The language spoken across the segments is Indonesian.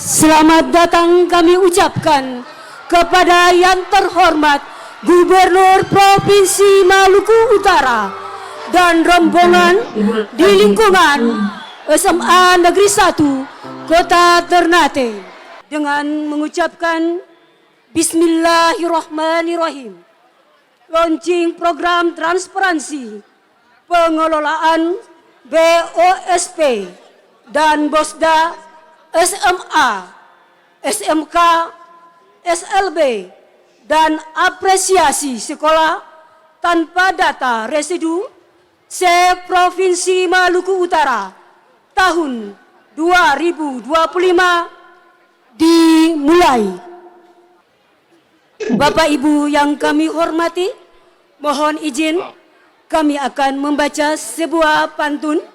Selamat datang kami ucapkan kepada yang terhormat Gubernur Provinsi Maluku Utara dan rombongan di lingkungan SMA Negeri 1 Kota Ternate dengan mengucapkan Bismillahirrahmanirrahim. Launching program transparansi pengelolaan BOSP dan BOSDA SMA, SMK, SLB, dan apresiasi sekolah tanpa data residu se-Provinsi Maluku Utara tahun 2025 dimulai. Bapak Ibu yang kami hormati, mohon izin kami akan membaca sebuah pantun.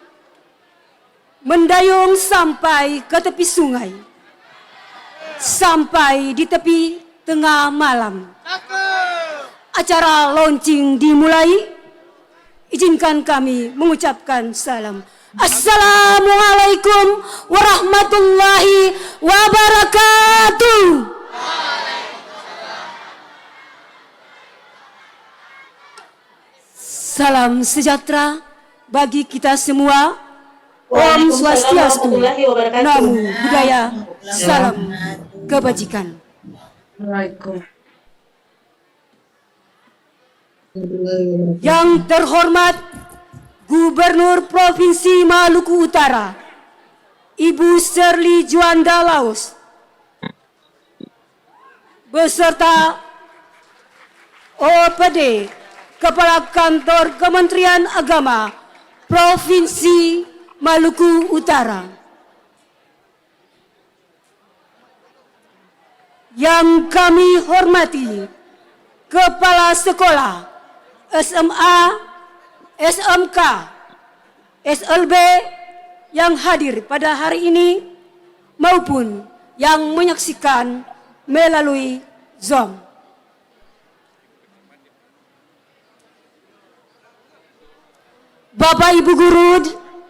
Mendayung sampai ke tepi sungai, sampai di tepi tengah malam. Acara launching dimulai. Izinkan kami mengucapkan salam. Assalamualaikum warahmatullahi wabarakatuh. Salam sejahtera bagi kita semua. Om Swastiastu, Namo Buddhaya, Salam Kebajikan. Yang terhormat Gubernur Provinsi Maluku Utara, Ibu Shirley Juanda Laos, beserta OPD Kepala Kantor Kementerian Agama Provinsi Maluku Utara. Yang kami hormati Kepala Sekolah SMA, SMK, SLB yang hadir pada hari ini maupun yang menyaksikan melalui Zoom. Bapak Ibu guru,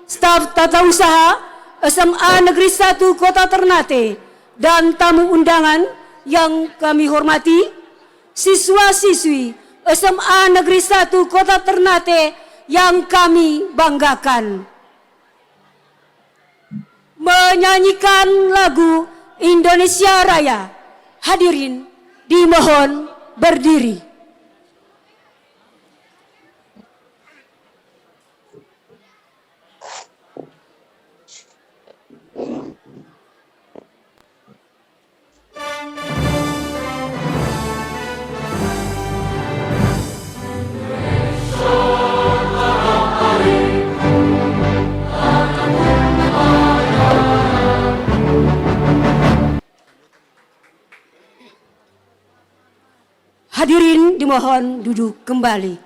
staf tata usaha SMA Negeri 1 Kota Ternate dan tamu undangan yang kami hormati, siswa-siswi SMA Negeri 1 Kota Ternate yang kami banggakan. Menyanyikan lagu Indonesia Raya, hadirin dimohon berdiri. Hadirin dimohon duduk kembali.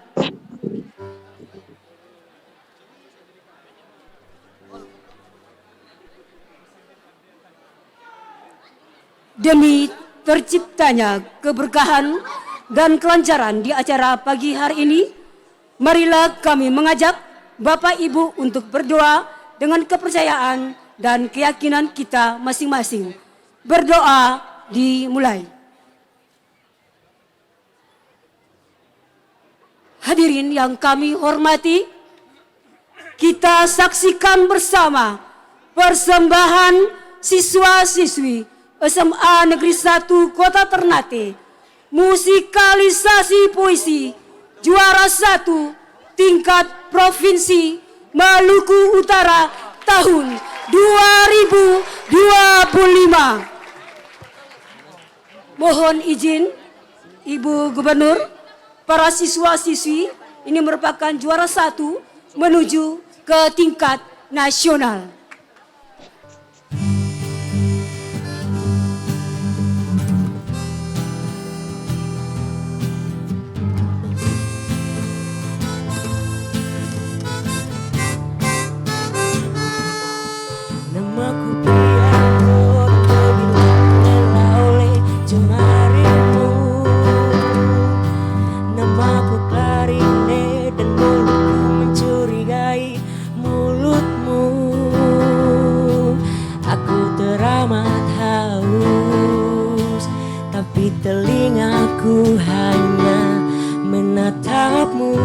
Demi terciptanya keberkahan dan kelancaran di acara pagi hari ini, marilah kami mengajak Bapak Ibu untuk berdoa dengan kepercayaan dan keyakinan kita masing-masing. Berdoa dimulai. Hadirin yang kami hormati, kita saksikan bersama persembahan siswa-siswi SMA Negeri 1 Kota Ternate, musikalisasi puisi juara 1 tingkat Provinsi Maluku Utara tahun 2025. Mohon izin Ibu Gubernur, para siswa-siswi ini merupakan juara 1 menuju ke tingkat nasional. Mencurigai mulutmu. telingaku hanya menatapmu.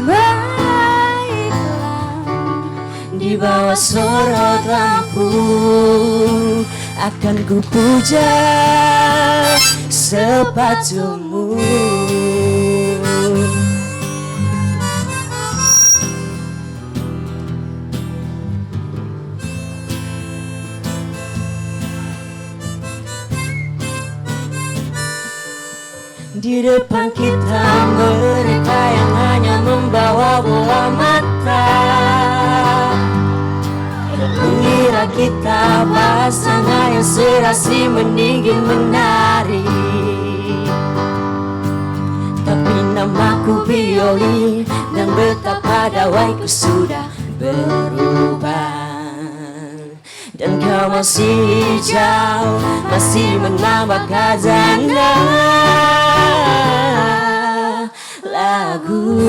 Baiklah, di bawah sorot lampu akan ku puja sepatumu. Di depan kita mereka yang hanya membawa bola mata, mengira kita pasangan yang serasi meninggi menari. Tapi namaku Bioli dan betapa dawaiku sudah berubah. Dan kau masih jauh, masih menambah khazanah lagu.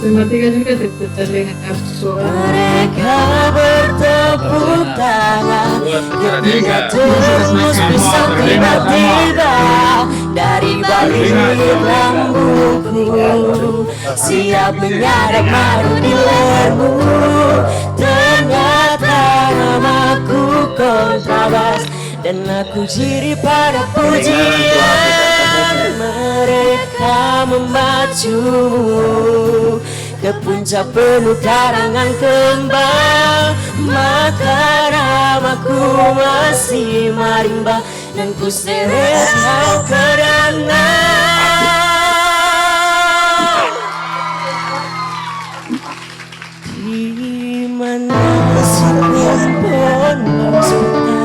Sematiga juga terdengar suara. Mereka bertepuk tangan ketika terus bisa tiba-tiba dari balik lambungku, siap menyadap madu di lehermu. Ternyata namaku kontrabas dan aku ciri pada pujian. Mereka memacumu ke puncak penuh karangan kembang, maka namaku masih marimba dan ku seret kau ke danau. Di mana sebuah pohon suka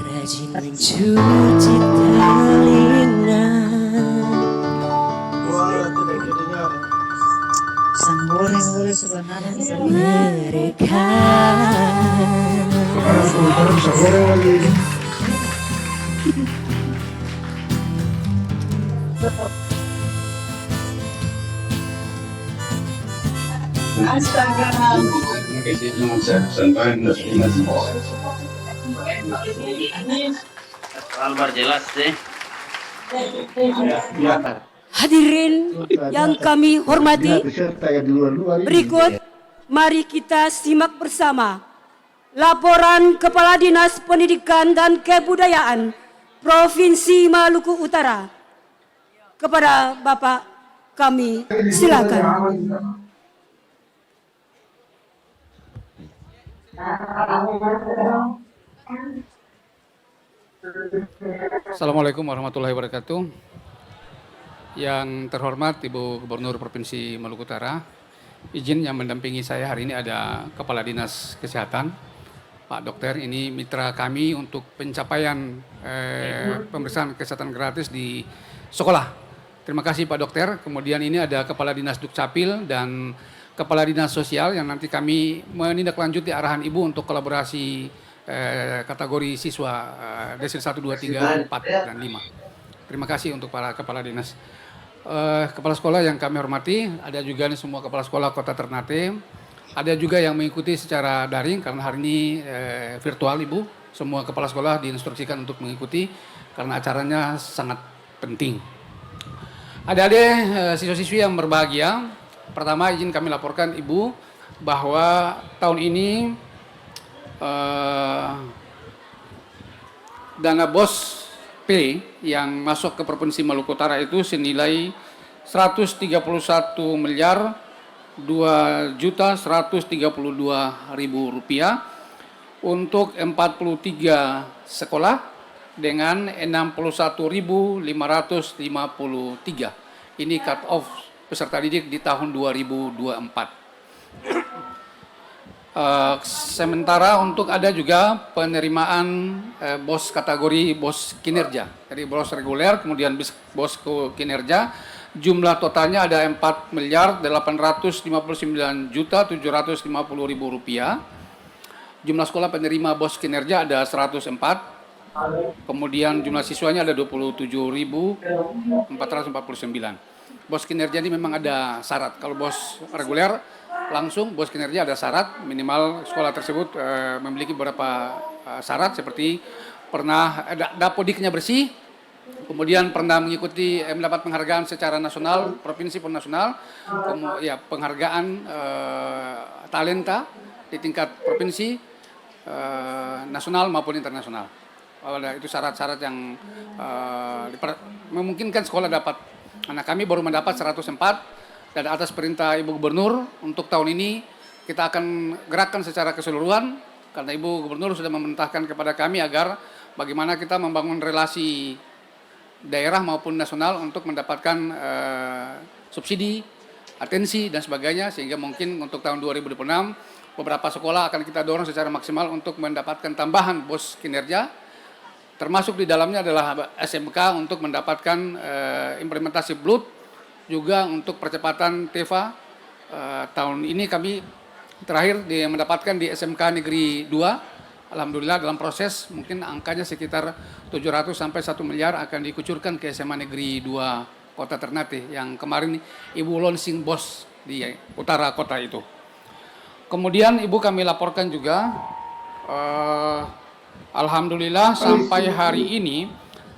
rajin mencuci telinga. Mereka Albar jelas deh. Hadirin yang kami hormati, berikut mari kita simak bersama laporan Kepala Dinas Pendidikan dan Kebudayaan Provinsi Maluku Utara. Kepada Bapak kami silakan. Assalamualaikum warahmatullahi wabarakatuh. Yang terhormat Ibu Gubernur Provinsi Maluku Utara, izin yang mendampingi saya hari ini ada Kepala Dinas Kesehatan, Pak Dokter. Ini mitra kami untuk pencapaian pemeriksaan kesehatan gratis di sekolah. Terima kasih Pak Dokter. Kemudian ini ada Kepala Dinas Dukcapil dan Kepala Dinas Sosial yang nanti kami menindaklanjuti arahan Ibu untuk kolaborasi kategori siswa desil 1, 2, 3, 4, dan 5. Terima kasih untuk para Kepala Dinas. Kepala sekolah yang kami hormati, ada juga nih semua Kepala Sekolah Kota Ternate, ada juga yang mengikuti secara daring karena hari ini virtual Ibu. Semua Kepala Sekolah diinstruksikan untuk mengikuti karena acaranya sangat penting. Adik-adik siswa-siswi yang berbahagia, pertama izin kami laporkan Ibu bahwa tahun ini dana BOS P yang masuk ke Provinsi Maluku Utara itu senilai 131 miliar 2.132.000 rupiah untuk 43 sekolah dengan 61.553. Ini cut off peserta didik di tahun 2024. Sementara untuk ada juga penerimaan bos kategori bos kinerja. Jadi bos reguler, kemudian bos kinerja. Jumlah totalnya ada 4.859.750.000 rupiah. Jumlah sekolah penerima bos kinerja ada 104. Kemudian jumlah siswanya ada 27.449. Bos kinerja ini memang ada syarat. Kalau bos reguler langsung bos kinerja ada syarat minimal sekolah tersebut memiliki beberapa syarat seperti pernah dapodiknya bersih, kemudian pernah mengikuti mendapat penghargaan secara nasional, provinsi pun nasional, ya penghargaan talenta di tingkat provinsi, nasional maupun internasional. Itu syarat-syarat yang memungkinkan sekolah dapat. Anak kami baru mendapat 104 dan atas perintah Ibu Gubernur untuk tahun ini kita akan gerakkan secara keseluruhan karena Ibu Gubernur sudah memerintahkan kepada kami agar bagaimana kita membangun relasi daerah maupun nasional untuk mendapatkan subsidi, atensi dan sebagainya sehingga mungkin untuk tahun 2026 beberapa sekolah akan kita dorong secara maksimal untuk mendapatkan tambahan bos kinerja. Termasuk di dalamnya adalah SMK untuk mendapatkan implementasi BLUT, juga untuk percepatan TEVA. Tahun ini kami terakhir mendapatkan di SMK Negeri 2. Alhamdulillah dalam proses mungkin angkanya sekitar 700 sampai 1 miliar akan dikucurkan ke SMA Negeri 2 Kota Ternate yang kemarin Ibu launching bos di utara kota itu. Kemudian Ibu kami laporkan juga alhamdulillah sampai hari ini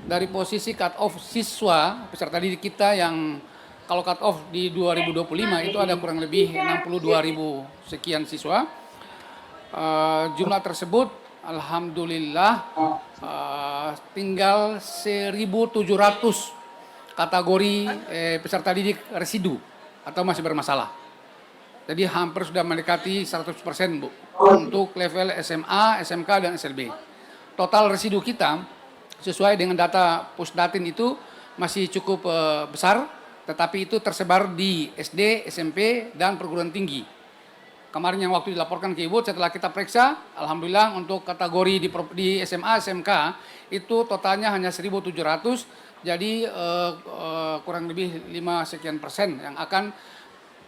dari posisi cut off siswa peserta didik kita yang kalau cut off di 2025 itu ada kurang lebih 62.000 sekian siswa. Jumlah tersebut alhamdulillah tinggal 1.700 kategori peserta didik residu atau masih bermasalah. Jadi hampir sudah mendekati 100% Bu untuk level SMA, SMK dan SLB. Total residu kita sesuai dengan data Pusdatin itu masih cukup besar, tetapi itu tersebar di SD, SMP, dan perguruan tinggi. Kemarin yang waktu dilaporkan ke Ibu setelah kita periksa, alhamdulillah untuk kategori di SMA, SMK itu totalnya hanya 1.700, jadi kurang lebih 5 sekian persen yang akan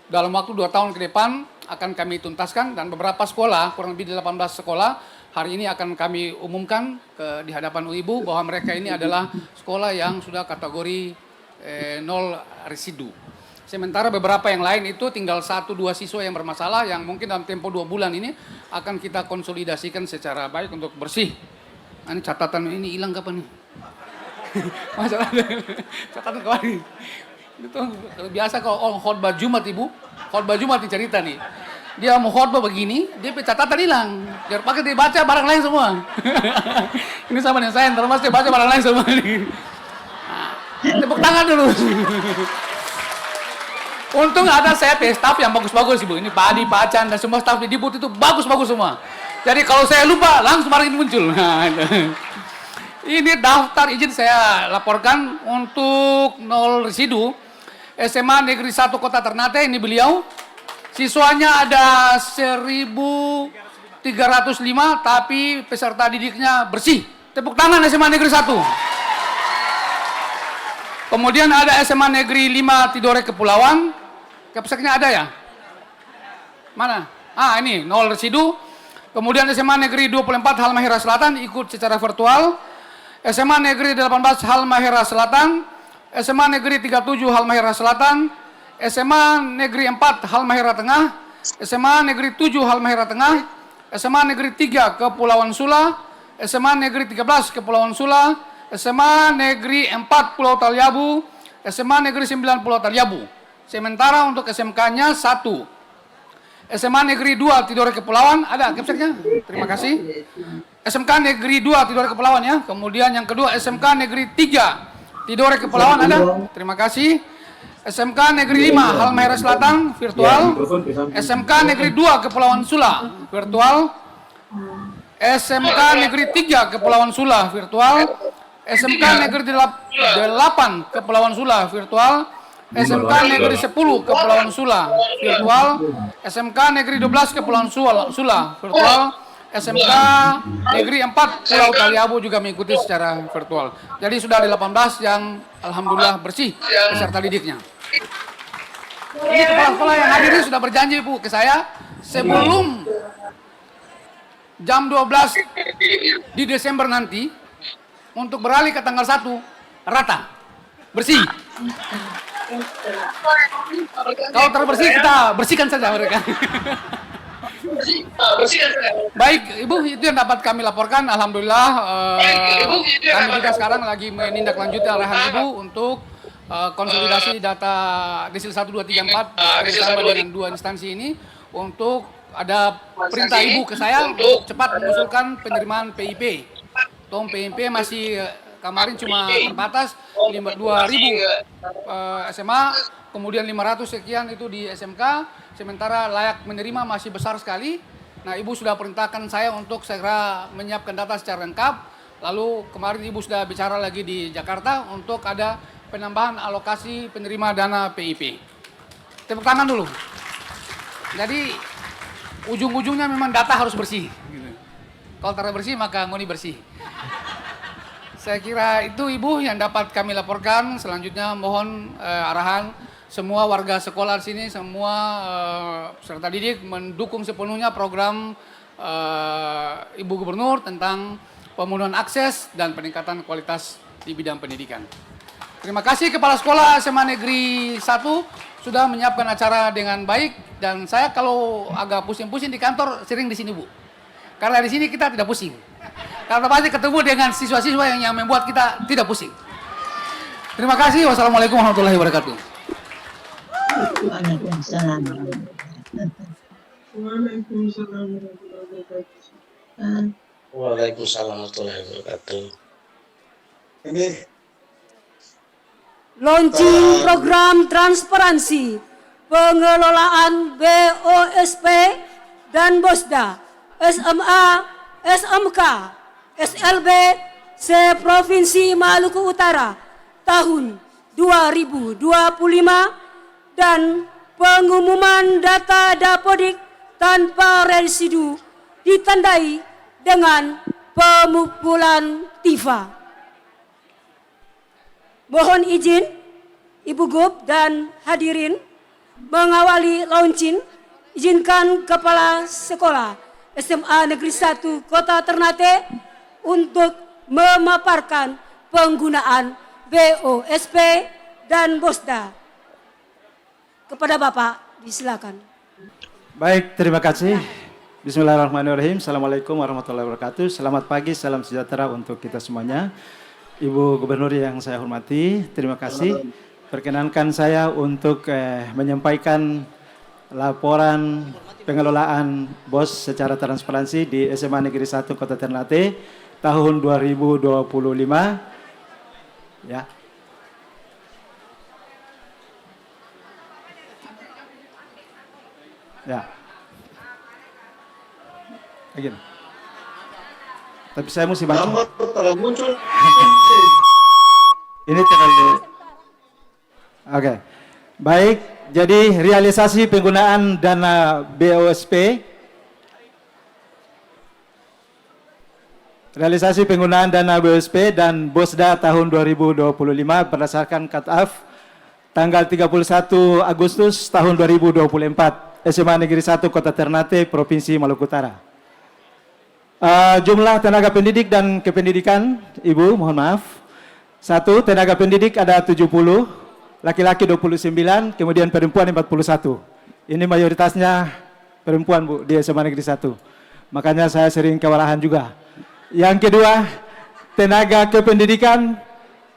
dalam waktu 2 tahun ke depan akan kami tuntaskan dan beberapa sekolah, kurang lebih 18 sekolah, hari ini akan kami umumkan di hadapan Ibu bahwa mereka ini adalah sekolah yang sudah kategori 0 residu. Sementara beberapa yang lain itu tinggal 1-2 siswa yang bermasalah yang mungkin dalam tempo 2 bulan ini akan kita konsolidasikan secara baik untuk bersih. Ini catatan ini hilang kapan nih? Masalah catatan kapan? Itu biasa kalau khotbah Jumat Ibu, khotbah Jumat nih cerita nih. Dia mau khotbah begini, dia catatan hilang. Biar pakai dibaca barang lain semua. Ini sama dengan saya, terus dia baca barang lain semua nih. Nah, tepuk tangan dulu. Untung ada saya staff yang bagus-bagus Ibu. Ini Pak Adi, Pak Acan dan semua staff di Dibut itu bagus-bagus semua. Jadi kalau saya lupa langsung hari ini muncul. Nah, ini daftar izin saya laporkan untuk 0 residu SMA Negeri 1 Kota Ternate, ini beliau. Siswanya ada 1.305 tapi peserta didiknya bersih. Tepuk tangan SMA Negeri 1. Kemudian ada SMA Negeri 5 Tidore Kepulauan. Kepseknya ada ya? Mana? Ini 0 residu. Kemudian SMA Negeri 24 Halmahera Selatan ikut secara virtual. SMA Negeri 18 Halmahera Selatan, SMA Negeri 37 Halmahera Selatan, SMA Negeri 4 Halmahera Tengah, SMA Negeri 7 Halmahera Tengah, SMA Negeri 3 Kepulauan Sula, SMA Negeri 13 Kepulauan Sula, SMA Negeri 4 Pulau Talyabu, SMA Negeri 9 Pulau Talyabu. Sementara untuk SMK-nya 1. SMA Negeri 2 Tidore Kepulauan, ada capture-nya? Terima kasih. SMK Negeri 2 Tidore Kepulauan ya. Kemudian yang kedua SMK Negeri 3 Tidore Kepulauan ada. Terima kasih. SMK Negeri 5 Halmahera Selatan virtual. SMK Negeri 2 Kepulauan Sula virtual. SMK Negeri 3 Kepulauan Sula virtual. SMK Negeri 8 Kepulauan Sula virtual. SMK Negeri 10 Kepulauan Sula virtual, SMK Negeri 12 Kepulauan Sula virtual, SMK Negeri 4 Pulau Taliabu juga mengikuti secara virtual. Jadi sudah ada 18 yang alhamdulillah bersih peserta didiknya. Ini kepala sekolah yang hadir ini sudah berjanji Bu ke saya sebelum jam 12 di Desember nanti untuk beralih ke tanggal 1 rata bersih. Kalau terbersih kita bersihkan saja mereka. Baik Ibu, itu yang dapat kami laporkan. Alhamdulillah kami juga sekarang lagi menindaklanjuti arahan Ibu untuk konsolidasi data Desil 1, 2, 3, 4 bersama dengan dua instansi ini untuk ada perintah Ibu ke saya untuk cepat mengusulkan penerimaan PIP. Tom PIP masih kemarin cuma terbatas 2.000 SMA, kemudian 500 sekian itu di SMK, sementara layak menerima masih besar sekali. Nah, Ibu sudah perintahkan saya untuk segera menyiapkan data secara lengkap. Lalu kemarin Ibu sudah bicara lagi di Jakarta untuk ada penambahan alokasi penerima dana PIP. Tepuk tangan dulu. Jadi ujung-ujungnya memang data harus bersih. Gitu. Kalau tidak bersih maka ngoni bersih. Saya kira itu Ibu yang dapat kami laporkan. Selanjutnya mohon arahan semua warga sekolah di sini, semua peserta didik mendukung sepenuhnya program Ibu Gubernur tentang pemenuhan akses dan peningkatan kualitas di bidang pendidikan. Terima kasih Kepala Sekolah SMA Negeri 1 sudah menyiapkan acara dengan baik, dan saya kalau agak pusing-pusing di kantor sering di sini Bu. Karena di sini kita tidak pusing. Karena pasti ketemu dengan siswa-siswa yang membuat kita tidak pusing. Terima kasih. Wassalamualaikum warahmatullahi wabarakatuh. Waalaikumsalam. Waalaikumsalam warahmatullahi wabarakatuh. Ini Launching program transparansi pengelolaan BOSP dan BOSDA SMA, SMK, SLB se-Provinsi Maluku Utara tahun 2025 dan pengumuman data Dapodik tanpa residu ditandai dengan pemukulan tifa. Mohon izin Ibu Gub dan hadirin mengawali launching. Izinkan Kepala Sekolah SMA Negeri 1 Kota Ternate untuk memaparkan penggunaan BOSP dan BOSDA. Kepada Bapak, disilakan. Baik, terima kasih. Bismillahirrahmanirrahim. Assalamualaikum warahmatullahi wabarakatuh. Selamat pagi, salam sejahtera untuk kita semuanya. Ibu Gubernur yang saya hormati, terima kasih. Perkenankan saya untuk menyampaikan laporan pengelolaan BOS secara transparansi di SMA Negeri 1 Kota Ternate tahun 2025. Ya. Ya. Begini. Tapi saya mesti baca. nomor telah muncul. Ini terlalu. Oke. Baik, jadi realisasi penggunaan dana BOSP. Realisasi penggunaan dana BOSP dan BOSDA tahun 2025 berdasarkan cut-off tanggal 31 Agustus tahun 2024 SMA Negeri 1 Kota Ternate, Provinsi Maluku Utara. Jumlah tenaga pendidik dan kependidikan, Ibu, mohon maaf. 1, tenaga pendidik ada 70, laki-laki 29, kemudian perempuan 41. Ini mayoritasnya perempuan, Bu, di SMA Negeri 1. Makanya saya sering kewalahan juga. Yang kedua, tenaga kependidikan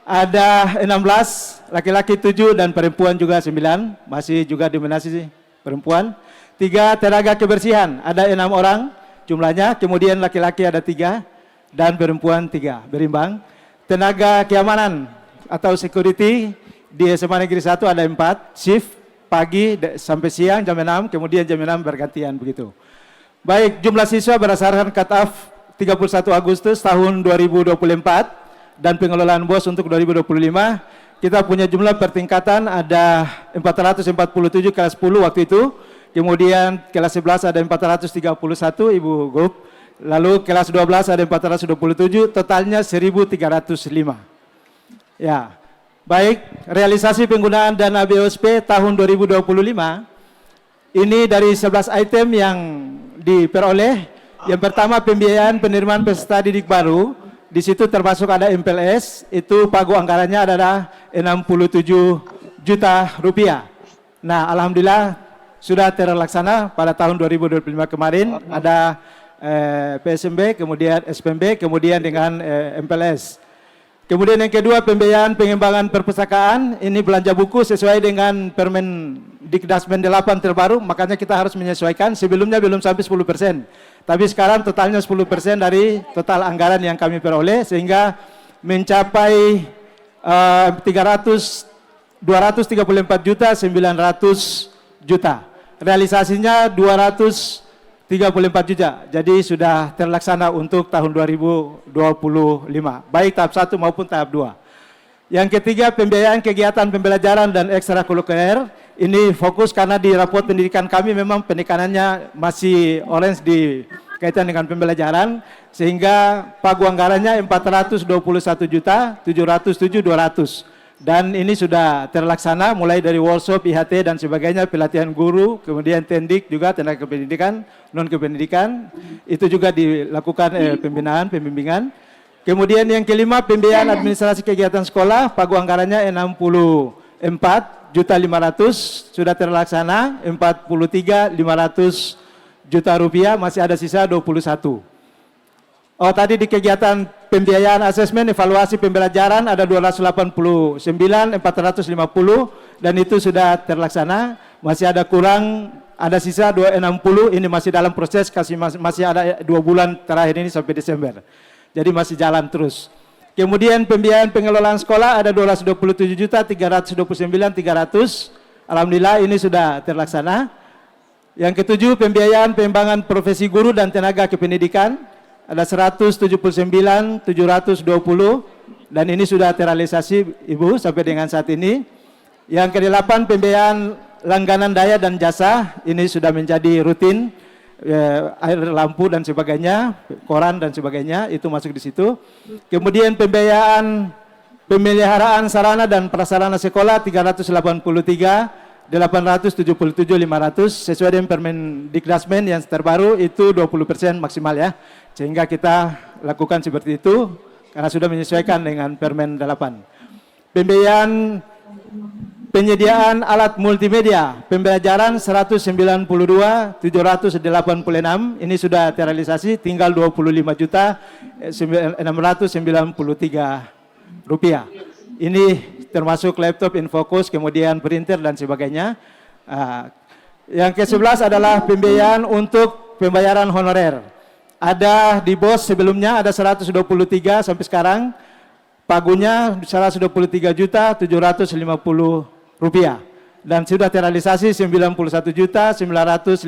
ada 16, laki-laki 7 dan perempuan juga 9, masih juga dominasi perempuan. 3, tenaga kebersihan ada 6 orang jumlahnya, kemudian laki-laki ada 3 dan perempuan 3, berimbang. Tenaga keamanan atau security di SMA Negeri 1 ada 4, shift pagi sampai siang jam 6, kemudian jam 6 bergantian begitu. Baik, jumlah siswa berdasarkan cut-off 31 Agustus tahun 2024 dan pengelolaan BOS untuk 2025, kita punya jumlah pertingkatan ada 447 kelas 10 waktu itu. Kemudian kelas 11 ada 431 Ibu Gub. Lalu kelas 12 ada 427, totalnya 1.305. Ya, baik, realisasi penggunaan dana BOSP tahun 2025, ini dari 11 item yang diperoleh. Yang pertama pembiayaan penerimaan peserta didik baru, di situ termasuk ada MPLS, itu pagu anggarannya adalah 67 juta rupiah. Nah, alhamdulillah sudah terlaksana pada tahun 2025 kemarin, ada PSMB, kemudian SPMB, kemudian dengan MPLS. Kemudian yang kedua pembiayaan pengembangan perpustakaan, ini belanja buku sesuai dengan Permen Dikdasmen 8 terbaru, makanya kita harus menyesuaikan, sebelumnya belum sampai 10%. Tapi sekarang totalnya 10% dari total anggaran yang kami peroleh, sehingga mencapai 234 juta 900 juta. Realisasinya 234 juta, jadi sudah terlaksana untuk tahun 2025, baik tahap 1 maupun tahap 2. Yang ketiga, pembiayaan kegiatan pembelajaran dan ekstrakurikuler, ini fokus karena di raport pendidikan kami memang penekanannya masih orange di kaitan dengan pembelajaran, sehingga pagu anggarannya 421 juta 707 200. Dan ini sudah terlaksana mulai dari workshop, IHT dan sebagainya, pelatihan guru, kemudian tendik juga tenaga kependidikan, non kependidikan, itu juga dilakukan pembinaan, pembimbingan. Kemudian yang kelima, pembiayaan administrasi kegiatan sekolah, pagu anggarannya 64 juta 500, sudah terlaksana 43 500 juta rupiah, masih ada sisa 21. Oh, tadi di kegiatan pembiayaan asesmen evaluasi pembelajaran ada 289 450 dan itu sudah terlaksana, masih ada kurang, ada sisa 260, ini masih dalam proses, masih ada 2 bulan terakhir ini sampai Desember. Jadi masih jalan terus. Kemudian pembiayaan pengelolaan sekolah ada 227 juta 329 300. Alhamdulillah ini sudah terlaksana. Yang ketujuh, pembiayaan pengembangan profesi guru dan tenaga kependidikan ada 179 720 dan ini sudah terrealisasi Ibu sampai dengan saat ini. Yang kedelapan, pembiayaan langganan daya dan jasa, ini sudah menjadi rutin, air, lampu dan sebagainya, koran dan sebagainya, itu masuk di situ. Kemudian pembiayaan pemeliharaan sarana dan prasarana sekolah 383 877 500 sesuai dengan Permen Dikdasmen yang terbaru, itu 20% maksimal ya. Sehingga kita lakukan seperti itu karena sudah menyesuaikan dengan Permen 8. Pembiayaan penyediaan alat multimedia pembelajaran 192 786, ini sudah terrealisasi, tinggal 25 juta 693 rupiah. Ini termasuk laptop, infocus, kemudian printer dan sebagainya. Yang ke-11 adalah pembiayaan untuk pembayaran honorer. Ada di BOS sebelumnya ada 123 sampai sekarang, pagunya 123 juta 750 rupiah. Dan sudah terrealisasi 91 juta 950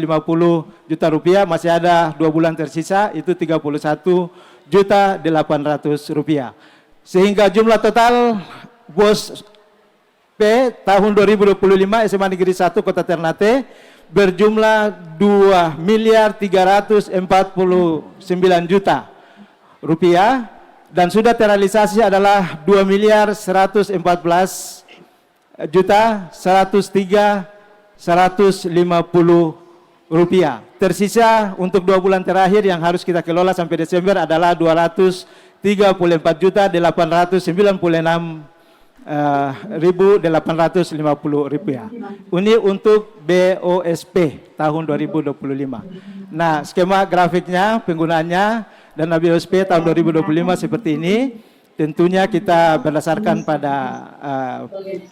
juta rupiah, masih ada 2 bulan tersisa, itu 31 juta 800 rupiah. Sehingga jumlah total BOS P tahun 2025 SMA Negeri 1 Kota Ternate berjumlah 2.349 juta rupiah dan sudah terrealisasi adalah 2.114 juta 103 150 rupiah. Tersisa untuk 2 bulan terakhir yang harus kita kelola sampai Desember adalah 234 juta 896 1.850 rupiah. Ini untuk BOSP tahun 2025. Nah, skema grafiknya, penggunaannya dana BOSP tahun 2025 seperti ini. Tentunya kita berdasarkan pada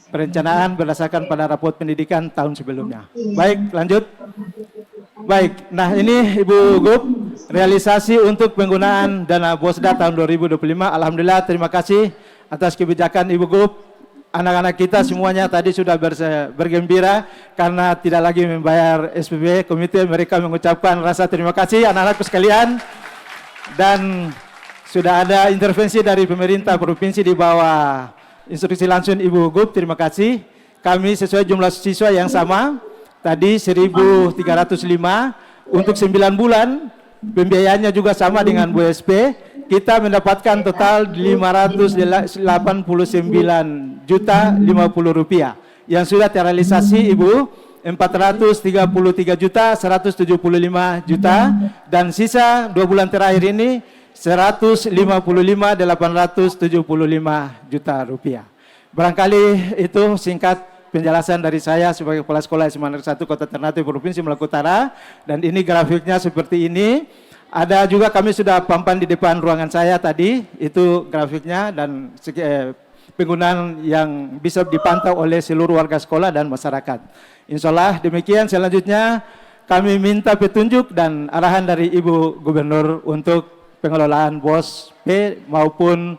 perencanaan, berdasarkan pada raport pendidikan tahun sebelumnya. Baik, lanjut. Baik, nah ini Ibu Gub, realisasi untuk penggunaan dana BOSDA tahun 2025. Alhamdulillah, terima kasih atas kebijakan Ibu Gub. Anak-anak kita semuanya tadi sudah bergembira karena tidak lagi membayar SPP. Komite mereka mengucapkan rasa terima kasih anak-anakku sekalian. Dan sudah ada intervensi dari pemerintah provinsi di bawah instruksi langsung Ibu Gub, terima kasih. Kami sesuai jumlah siswa yang sama, tadi 1.305 untuk 9 bulan, pembiayaannya juga sama dengan Bu SP. Kita mendapatkan total 589 juta 50 rupiah. Yang sudah terrealisasi Ibu 433 juta 175 juta, dan sisa 2 bulan terakhir ini 155.875 juta rupiah. Barangkali itu singkat penjelasan dari saya sebagai Kepala Sekolah SMA Negeri 1 Kota Ternate Provinsi Maluku Utara, dan ini grafiknya seperti ini. Ada juga kami sudah pampang di depan ruangan saya tadi, itu grafiknya dan penggunaan yang bisa dipantau oleh seluruh warga sekolah dan masyarakat. Insya Allah demikian. Selanjutnya kami minta petunjuk dan arahan dari Ibu Gubernur untuk pengelolaan BOS P maupun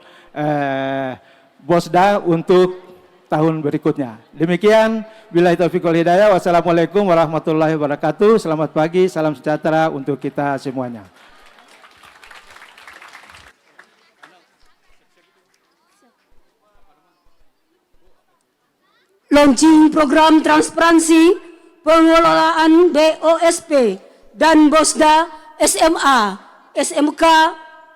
BOSDA untuk tahun berikutnya. Demikian, billahi taufiq wal hidayah. Wassalamualaikum warahmatullahi wabarakatuh. Selamat pagi, salam sejahtera untuk kita semuanya. Launching program transparansi pengelolaan BOSP dan BOSDA SMA, SMK,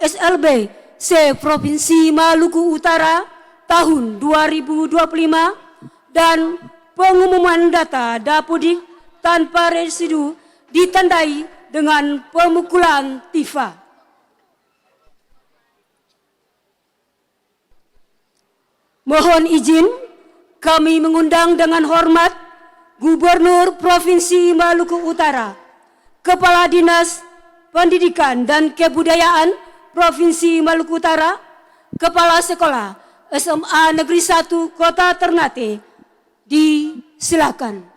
SLB se-Provinsi Maluku Utara tahun 2025 dan pengumuman data Dapodik tanpa residu ditandai dengan pemukulan tifa. Mohon izin kami mengundang dengan hormat Gubernur Provinsi Maluku Utara, Kepala Dinas Pendidikan dan Kebudayaan Provinsi Maluku Utara, Kepala Sekolah SMA Negeri 1 Kota Ternate, disilakan.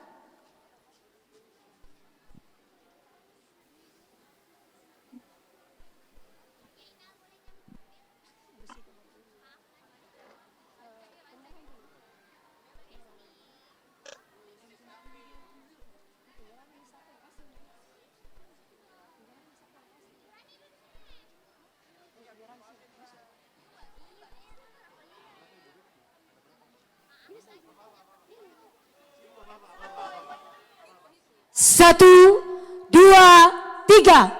Satu, dua, tiga.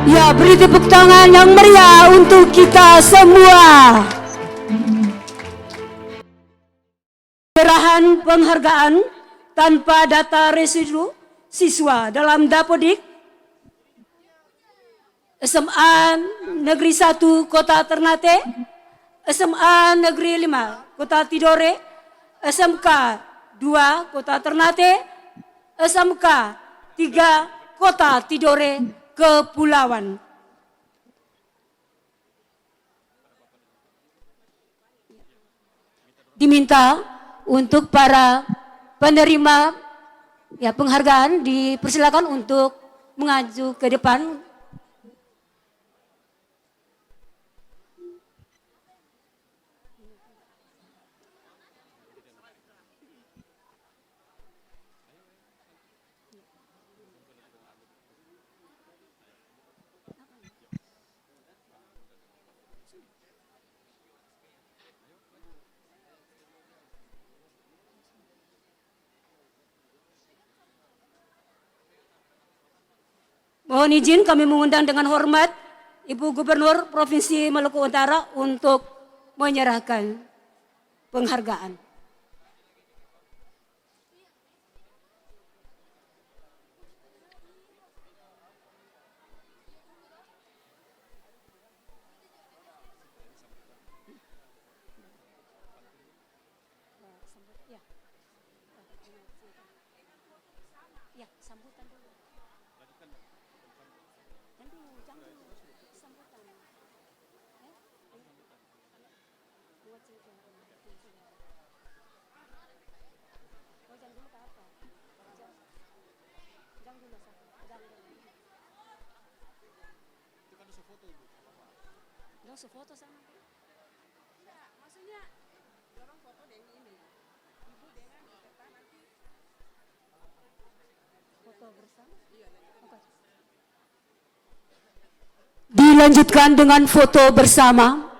Ya, beri tepuk tangan yang meriah untuk kita semua. Penyerahan penghargaan tanpa data residu siswa dalam Dapodik SMA Negeri 1 Kota Ternate, SMA Negeri 5 Kota Tidore, SMK 2 Kota Ternate, SMK 3 Kota Tidore Kepulauan. Diminta untuk para penerima ya penghargaan dipersilakan untuk mengaju ke depan. Mohon izin kami mengundang dengan hormat Ibu Gubernur Provinsi Maluku Utara untuk menyerahkan penghargaan. Sefoto sama. Maksudnya orang foto dengan ini. Ibu dengan kita nanti foto bersama. Dilanjutkan dengan foto bersama.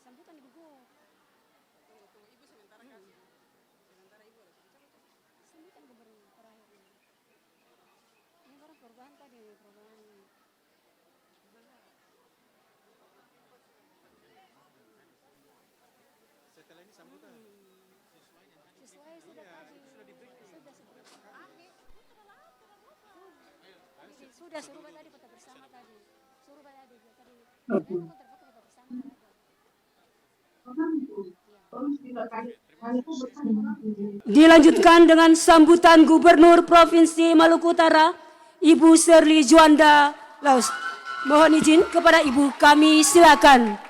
Sambutan Ibu Go. Ibu sementara kasih. Sementara Ibu lagi. Sambutan gubernur terakhir. Ini baru perubahan tadi, perubahan. Setelah ini sambutan. Sesuai sudah tadi. Sudah suruh tadi foto bersama tadi. Suruh tadi tadi. Foto bersama. Dilanjutkan dengan sambutan Gubernur Provinsi Maluku Utara, Ibu Shirley Juanda Laus. Mohon izin kepada Ibu, kami silakan.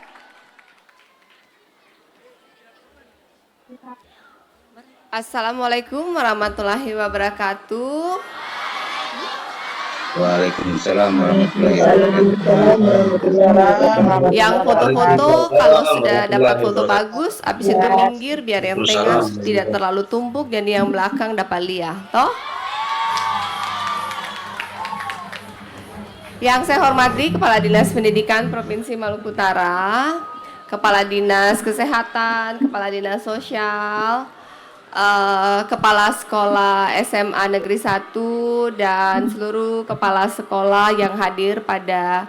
Assalamualaikum warahmatullahi wabarakatuh. Waalaikumsalam warahmatullahi wabarakatuh. Yang foto-foto kalau sudah dapat foto bagus, habis itu minggir biar yang tengah tidak terlalu tumpuk dan yang belakang dapat lihat, toh? Yang saya hormati Kepala Dinas Pendidikan Provinsi Maluku Utara, Kepala Dinas Kesehatan, Kepala Dinas Sosial, Kepala Sekolah SMA Negeri 1 dan seluruh kepala sekolah yang hadir pada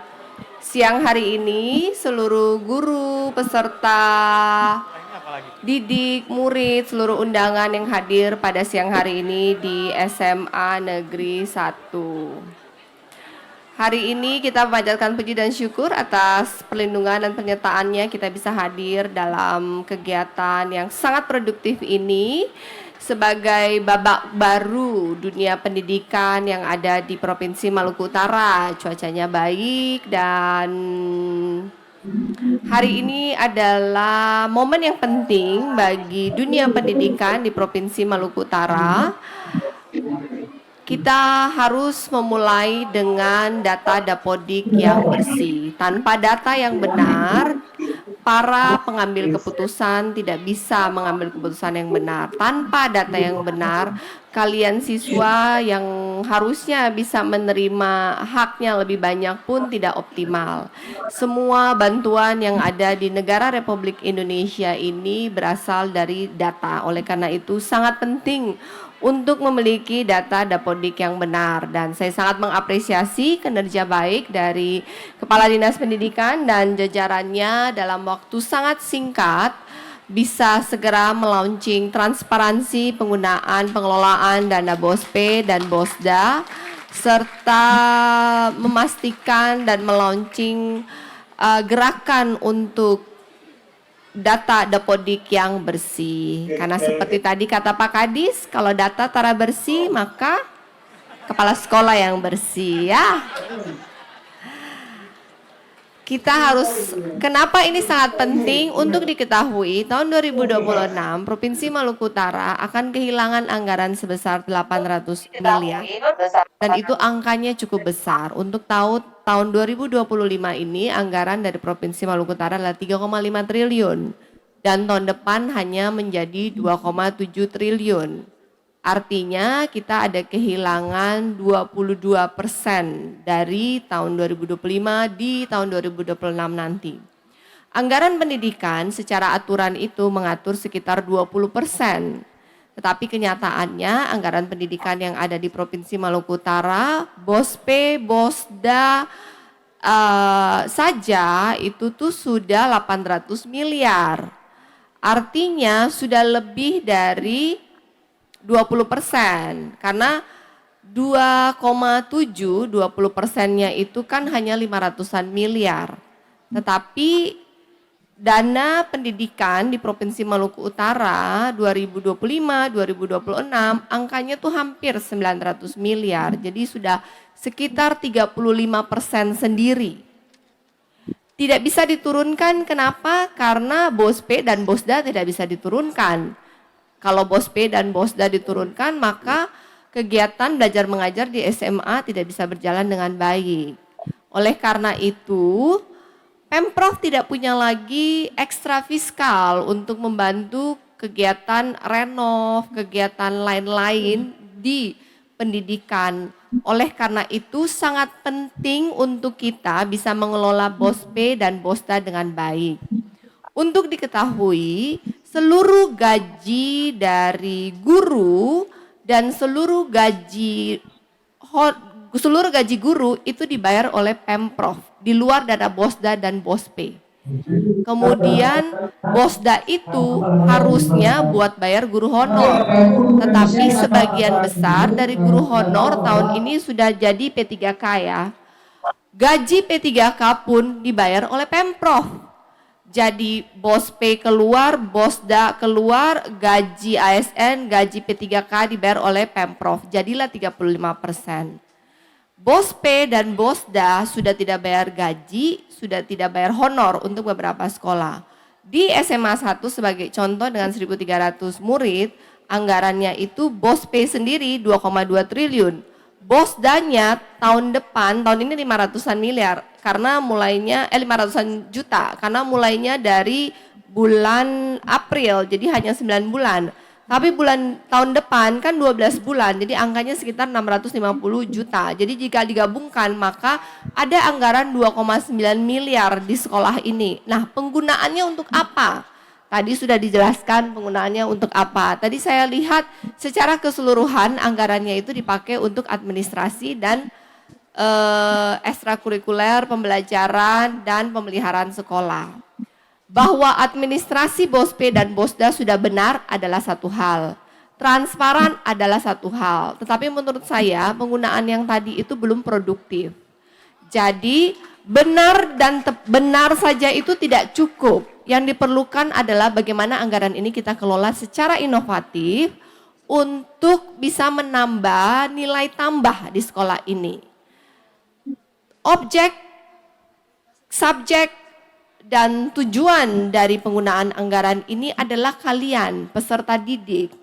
siang hari ini, seluruh guru, peserta didik, murid, seluruh undangan yang hadir pada siang hari ini di SMA Negeri 1. Hari ini kita memanjatkan puji dan syukur atas perlindungan dan penyertaannya kita bisa hadir dalam kegiatan yang sangat produktif ini sebagai babak baru dunia pendidikan yang ada di Provinsi Maluku Utara. Cuacanya baik dan hari ini adalah momen yang penting bagi dunia pendidikan di Provinsi Maluku Utara. Kita harus memulai dengan data Dapodik yang bersih. Tanpa data yang benar, para pengambil keputusan tidak bisa mengambil keputusan yang benar. Tanpa data yang benar, kalian siswa yang harusnya bisa menerima haknya lebih banyak pun tidak optimal. Semua bantuan yang ada di negara Republik Indonesia ini berasal dari data. Oleh karena itu sangat penting untuk memiliki data Dapodik yang benar, dan saya sangat mengapresiasi kinerja baik dari Kepala Dinas Pendidikan dan jajarannya dalam waktu sangat singkat bisa segera melaunching transparansi penggunaan pengelolaan dana BOSP dan BOSDA serta memastikan dan melaunching gerakan untuk data Dapodik yang bersih. Karena seperti tadi kata Pak Kadis, kalau data tara bersih maka kepala sekolah yang bersih ya. Kita harus, kenapa ini sangat penting untuk diketahui, tahun 2026 Provinsi Maluku Utara akan kehilangan anggaran sebesar 800 miliar. Dan itu angkanya cukup besar. Untuk tahun 2025 ini anggaran dari Provinsi Maluku Utara adalah 3,5 triliun. Dan tahun depan hanya menjadi 2,7 triliun. Artinya kita ada kehilangan 22% dari tahun 2025 di tahun 2026 nanti. Anggaran pendidikan secara aturan itu mengatur sekitar 20%. Tetapi kenyataannya anggaran pendidikan yang ada di Provinsi Maluku Utara, BOSP, BOSDA saja itu tuh sudah 800 miliar. Artinya sudah lebih dari 20%, karena 2,7, 20%-nya itu kan hanya 500-an miliar. Tetapi dana pendidikan di Provinsi Maluku Utara 2025-2026 angkanya tuh hampir 900 miliar. Jadi sudah sekitar 35% sendiri. Tidak bisa diturunkan, kenapa? Karena BOSP dan BOSDA tidak bisa diturunkan. Kalau BOSP dan BOSDA diturunkan, maka kegiatan belajar mengajar di SMA tidak bisa berjalan dengan baik. Oleh karena itu, Pemprov tidak punya lagi ekstra fiskal untuk membantu kegiatan renov, kegiatan lain-lain di pendidikan. Oleh karena itu sangat penting untuk kita bisa mengelola BOSP dan BOSDA dengan baik. Untuk diketahui, seluruh gaji dari guru dan seluruh gaji guru itu dibayar oleh Pemprov di luar dana BOSDA dan BOSP. Kemudian BOSDA itu harusnya buat bayar guru honor. Tetapi sebagian besar dari guru honor tahun ini sudah jadi P3K ya. Gaji P3K pun dibayar oleh Pemprov. Jadi BOSP keluar, BOSDA keluar, gaji ASN, gaji P3K dibayar oleh Pemprov. Jadilah 35%. BOSP dan BOSDA sudah tidak bayar gaji, sudah tidak bayar honor untuk beberapa sekolah. Di SMA 1 sebagai contoh dengan 1.300 murid, anggarannya itu BOSP sendiri 2,2 triliun. BOSDA-nya tahun depan, tahun ini 500-an miliar, karena mulainya 500-an juta, karena mulainya dari bulan April, jadi hanya 9 bulan. Tapi tahun depan kan 12 bulan, jadi angkanya sekitar 650 juta. Jadi jika digabungkan maka ada anggaran 2,9 miliar di sekolah ini. Nah, penggunaannya untuk apa? Tadi sudah dijelaskan penggunaannya untuk apa. Tadi saya lihat secara keseluruhan anggarannya itu dipakai untuk administrasi dan ekstrakurikuler, pembelajaran, dan pemeliharaan sekolah. Bahwa administrasi BOSP dan BOSDA sudah benar adalah satu hal. Transparan adalah satu hal. Tetapi menurut saya penggunaan yang tadi itu belum produktif. Jadi benar saja itu tidak cukup. Yang diperlukan adalah bagaimana anggaran ini kita kelola secara inovatif untuk bisa menambah nilai tambah di sekolah ini. Objek, subjek, dan tujuan dari penggunaan anggaran ini adalah kalian, peserta didik,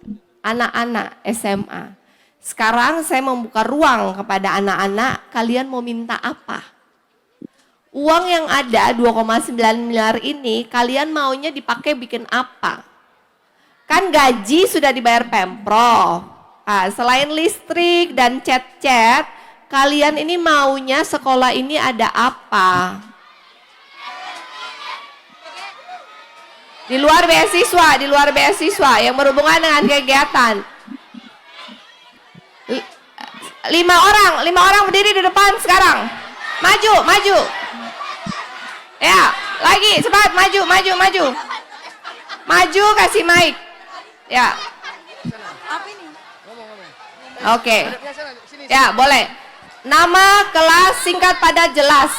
anak-anak SMA. Sekarang saya membuka ruang kepada anak-anak, kalian mau minta apa? Uang yang ada 2,9 miliar ini, kalian maunya dipakai bikin apa? Kan gaji sudah dibayar Pemprov. Selain listrik dan chat-chat, kalian ini maunya sekolah ini ada apa? Di luar beasiswa yang berhubungan dengan kegiatan. 5 orang berdiri di depan sekarang. Maju. Ya, lagi cepat maju. Maju kasih mic. Ya. Oke. Ya, boleh. Nama kelas singkat padat jelas.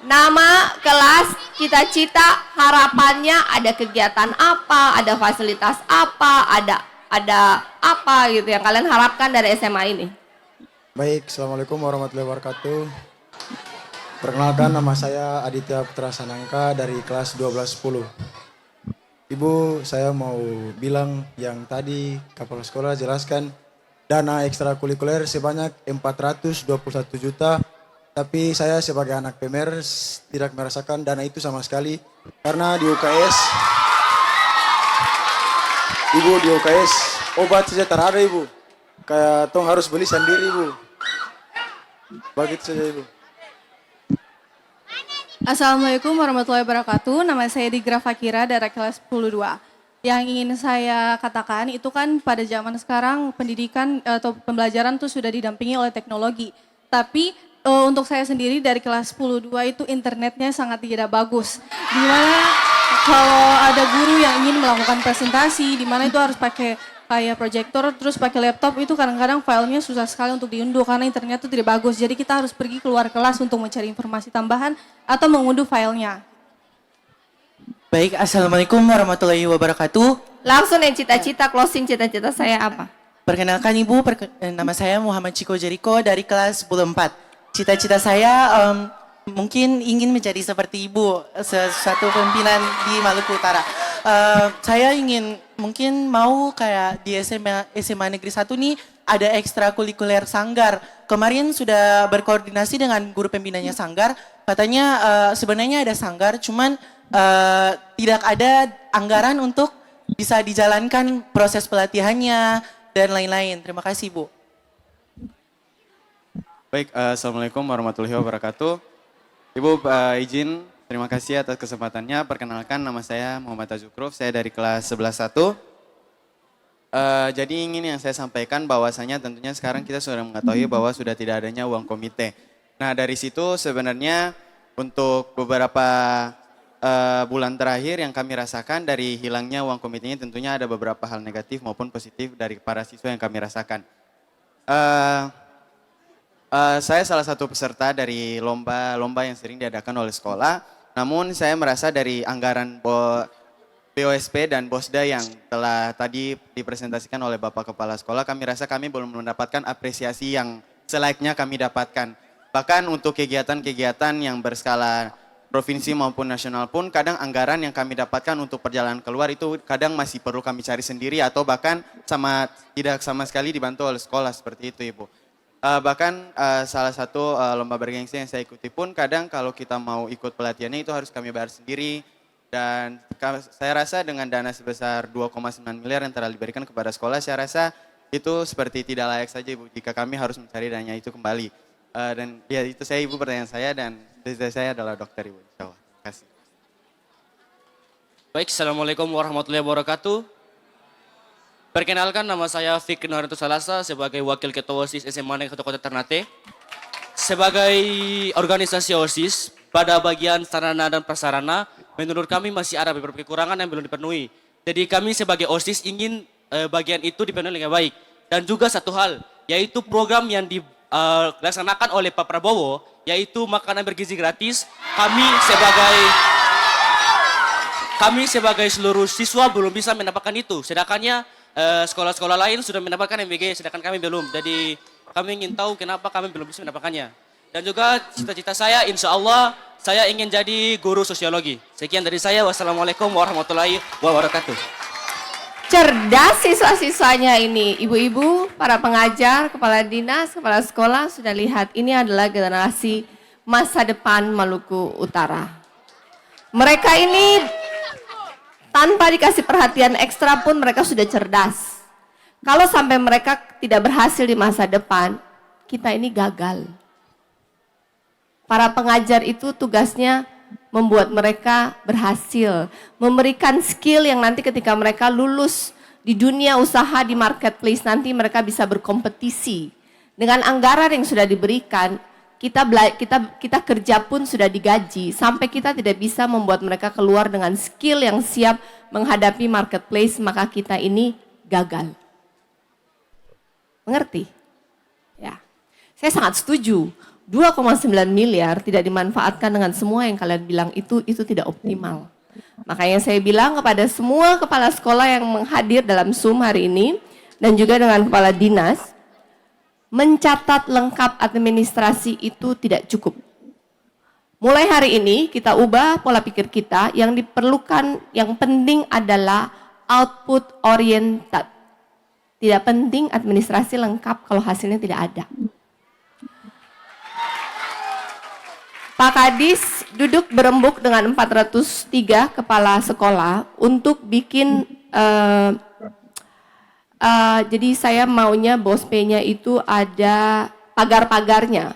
Nama kelas, cita-cita, harapannya, ada kegiatan apa, ada fasilitas apa, ada apa gitu yang kalian harapkan dari SMA ini. Baik, Assalamualaikum warahmatullahi wabarakatuh. Perkenalkan, nama saya Aditya Putra Sanangka dari kelas 1210. Ibu, saya mau bilang yang tadi Kepala Sekolah jelaskan dana ekstrakurikuler sebanyak 421 juta. Tapi saya sebagai anak PMR tidak merasakan dana itu sama sekali. Karena di UKS, Ibu, di UKS obat saja tak ada, Ibu. Kayak tong harus beli sendiri, Ibu. Begitu saja, Ibu. Assalamualaikum warahmatullahi wabarakatuh. Nama saya Digra Fakira dari kelas 10-2. Yang ingin saya katakan itu kan pada zaman sekarang pendidikan atau pembelajaran itu sudah didampingi oleh teknologi. Tapi untuk saya sendiri dari kelas 10-2 itu internetnya sangat tidak bagus. Dimana kalau ada guru yang ingin melakukan presentasi, dimana itu harus pakai kayak proyektor, terus pakai laptop, itu kadang-kadang filenya susah sekali untuk diunduh karena internet itu tidak bagus. Jadi kita harus pergi keluar kelas untuk mencari informasi tambahan atau mengunduh filenya. Baik, Assalamualaikum warahmatullahi wabarakatuh. Langsung yang cita-cita, closing cita-cita saya apa? Perkenalkan Ibu, nama saya Muhammad Ciko Jeriko dari kelas 10-4. Cita-cita saya mungkin ingin menjadi seperti Ibu, suatu pimpinan di Maluku Utara. Saya ingin mungkin mau kayak di SMA Negeri 1 nih ada ekstrakurikuler sanggar. Kemarin sudah berkoordinasi dengan guru pembinanya sanggar, katanya sebenarnya ada sanggar, cuman tidak ada anggaran untuk bisa dijalankan proses pelatihannya dan lain-lain. Terima kasih, Bu. Baik, Assalamualaikum warahmatullahi wabarakatuh. Ibu izin, terima kasih atas kesempatannya. Perkenalkan, nama saya Muhammad Azukruf, saya dari kelas 11-1. Jadi ingin yang saya sampaikan bahwasanya tentunya sekarang kita sudah mengetahui bahwa sudah tidak adanya uang komite. Nah dari situ sebenarnya untuk beberapa bulan terakhir yang kami rasakan dari hilangnya uang komite ini tentunya ada beberapa hal negatif maupun positif dari para siswa yang kami rasakan. Saya salah satu peserta dari lomba-lomba yang sering diadakan oleh sekolah. Namun saya merasa dari anggaran BOSP dan BOSDA yang telah tadi dipresentasikan oleh Bapak Kepala Sekolah, kami rasa kami belum mendapatkan apresiasi yang selayaknya kami dapatkan. Bahkan untuk kegiatan-kegiatan yang berskala provinsi maupun nasional pun kadang anggaran yang kami dapatkan untuk perjalanan keluar itu kadang masih perlu kami cari sendiri atau bahkan tidak sama sekali dibantu oleh sekolah seperti itu Ibu. Bahkan salah satu lomba bergengsi yang saya ikuti pun kadang kalau kita mau ikut pelatihannya itu harus kami bayar sendiri dan saya rasa dengan dana sebesar 2,9 miliar yang telah diberikan kepada sekolah saya rasa itu seperti tidak layak saja Ibu jika kami harus mencari dananya itu kembali. Dan ya itu saya Ibu pertanyaan saya dan cita saya adalah dokter Ibu. Terima kasih. Baik, Assalamualaikum warahmatullahi wabarakatuh. Perkenalkan nama saya Fikri Noranto Salasa sebagai Wakil Ketua OSIS SMA Negeri 1 Kota Ternate. Sebagai organisasi OSIS, pada bagian sarana dan prasarana, menurut kami masih ada beberapa kekurangan yang belum dipenuhi. Jadi kami sebagai OSIS ingin bagian itu dipenuhi dengan baik. Dan juga satu hal, yaitu program yang dilaksanakan oleh Pak Prabowo, yaitu makanan bergizi gratis. Kami sebagai seluruh siswa belum bisa mendapatkan itu. Sedangkannya sekolah-sekolah lain sudah mendapatkan MBG, sedangkan kami belum. Jadi kami ingin tahu kenapa kami belum bisa mendapatkannya. Dan juga cita-cita saya, insya Allah saya ingin jadi guru sosiologi. Sekian dari saya. Wassalamualaikum warahmatullahi wabarakatuh. Cerdas siswa-siswanya ini, ibu-ibu, para pengajar, kepala dinas, kepala sekolah sudah lihat ini adalah generasi masa depan Maluku Utara. Mereka ini tanpa dikasih perhatian ekstra pun mereka sudah cerdas. Kalau sampai mereka tidak berhasil di masa depan, kita ini gagal. Para pengajar itu tugasnya membuat mereka berhasil, memberikan skill yang nanti ketika mereka lulus di dunia usaha di marketplace nanti mereka bisa berkompetisi. Dengan anggaran yang sudah diberikan, kita kerja pun sudah digaji sampai kita tidak bisa membuat mereka keluar dengan skill yang siap menghadapi marketplace, maka kita ini gagal. Mengerti? Ya. Saya sangat setuju. 2,9 miliar tidak dimanfaatkan dengan semua yang kalian bilang itu tidak optimal. Makanya saya bilang kepada semua kepala sekolah yang menghadir dalam Zoom hari ini dan juga dengan kepala dinas, mencatat lengkap administrasi itu tidak cukup. Mulai hari ini kita ubah pola pikir kita, yang diperlukan, yang penting adalah output oriented. Tidak penting administrasi lengkap kalau hasilnya tidak ada. Pak Kadis duduk berembuk dengan 403 kepala sekolah untuk bikin, jadi saya maunya BOSP-nya itu ada pagar-pagarnya.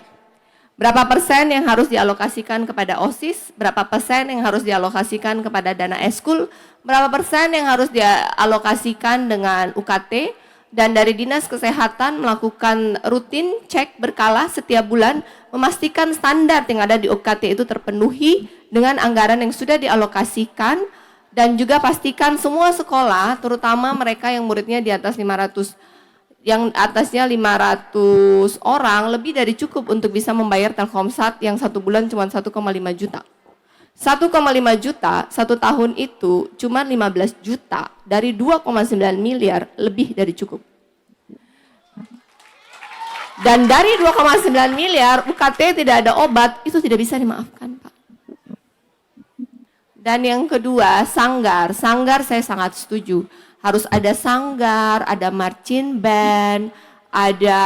Berapa persen yang harus dialokasikan kepada OSIS, berapa persen yang harus dialokasikan kepada dana eskul, berapa persen yang harus dialokasikan dengan UKT, dan dari Dinas Kesehatan melakukan rutin cek berkala setiap bulan, memastikan standar yang ada di UKT itu terpenuhi dengan anggaran yang sudah dialokasikan, dan juga pastikan semua sekolah, terutama mereka yang muridnya di atas 500, yang atasnya 500 orang, lebih dari cukup untuk bisa membayar Telkomsat yang 1 bulan cuma 1,5 juta. 1,5 juta satu tahun itu cuma 15 juta dari 2,9 miliar, lebih dari cukup. Dan dari 2,9 miliar UKT tidak ada obat, itu tidak bisa dimaafkan, Pak. Dan yang kedua, sanggar. Sanggar saya sangat setuju. Harus ada sanggar, ada marching band, ada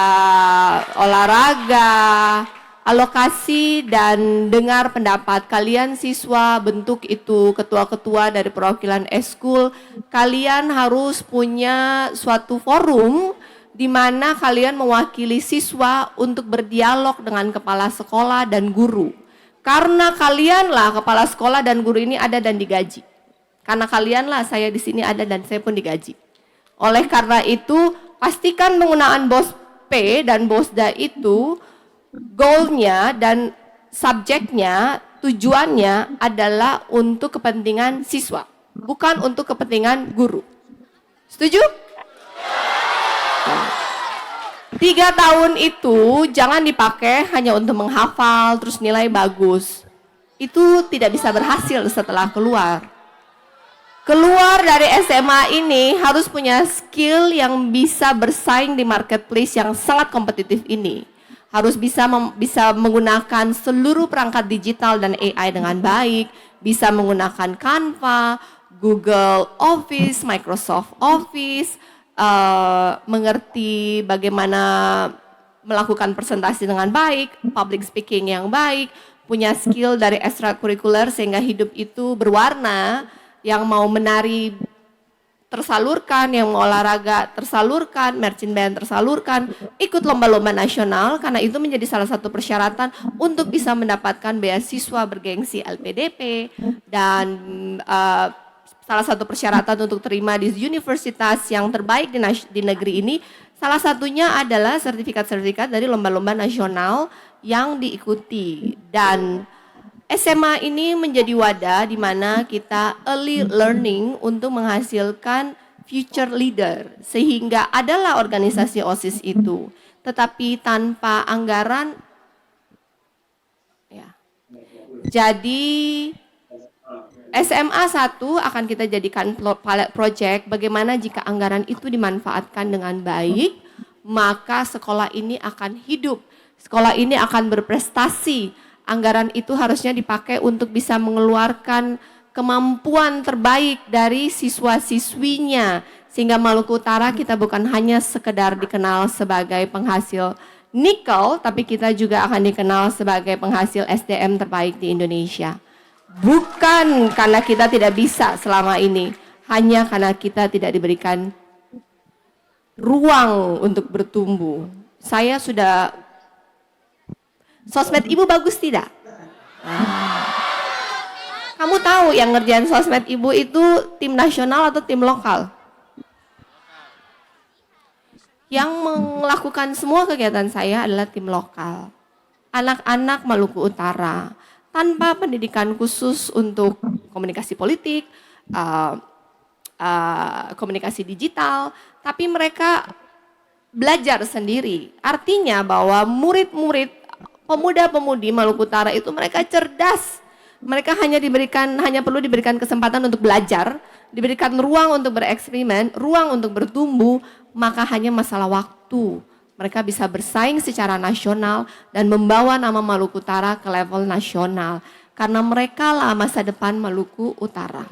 olahraga, alokasi dan dengar pendapat kalian siswa, bentuk itu ketua-ketua dari perwakilan eskul. Kalian harus punya suatu forum di mana kalian mewakili siswa untuk berdialog dengan kepala sekolah dan guru. Karena kalianlah kepala sekolah dan guru ini ada dan digaji. Karena kalianlah saya di sini ada dan saya pun digaji. Oleh karena itu, pastikan penggunaan BOS P dan BOSDA itu goalnya dan subjeknya, tujuannya adalah untuk kepentingan siswa, bukan untuk kepentingan guru. Setuju? 3 tahun itu jangan dipakai hanya untuk menghafal terus nilai bagus. Itu tidak bisa berhasil setelah keluar. Keluar dari SMA ini harus punya skill yang bisa bersaing di marketplace yang sangat kompetitif ini. Harus bisa menggunakan seluruh perangkat digital dan AI dengan baik, bisa menggunakan Canva, Google Office, Microsoft Office, mengerti bagaimana melakukan presentasi dengan baik, public speaking yang baik, punya skill dari ekstrakurikuler sehingga hidup itu berwarna, yang mau menari tersalurkan, yang mau olahraga tersalurkan, marching band tersalurkan, ikut lomba-lomba nasional karena itu menjadi salah satu persyaratan untuk bisa mendapatkan beasiswa bergengsi LPDP dan salah satu persyaratan untuk terima di universitas yang terbaik di negeri ini, salah satunya adalah sertifikat-sertifikat dari lomba-lomba nasional yang diikuti. Dan SMA ini menjadi wadah di mana kita early learning untuk menghasilkan future leader. Sehingga adalah organisasi OSIS itu. Tetapi tanpa anggaran, ya. Jadi SMA 1 akan kita jadikan pilot project bagaimana jika anggaran itu dimanfaatkan dengan baik, maka sekolah ini akan hidup, sekolah ini akan berprestasi. Anggaran itu harusnya dipakai untuk bisa mengeluarkan kemampuan terbaik dari siswa-siswinya. Sehingga Maluku Utara kita bukan hanya sekedar dikenal sebagai penghasil nikel, tapi kita juga akan dikenal sebagai penghasil SDM terbaik di Indonesia. Bukan karena kita tidak bisa selama ini, hanya karena kita tidak diberikan ruang untuk bertumbuh. Saya sudah, sosmed ibu bagus tidak? Kamu tahu yang ngerjain sosmed ibu itu tim nasional atau tim lokal? Yang melakukan semua kegiatan saya adalah tim lokal. Anak-anak Maluku Utara. Tanpa pendidikan khusus untuk komunikasi politik, komunikasi digital, tapi mereka belajar sendiri. Artinya bahwa murid-murid, pemuda-pemudi Maluku Utara itu mereka cerdas. Mereka hanya perlu diberikan kesempatan untuk belajar, diberikan ruang untuk bereksperimen, ruang untuk bertumbuh, maka hanya masalah waktu. Mereka bisa bersaing secara nasional dan membawa nama Maluku Utara ke level nasional. Karena mereka lah masa depan Maluku Utara.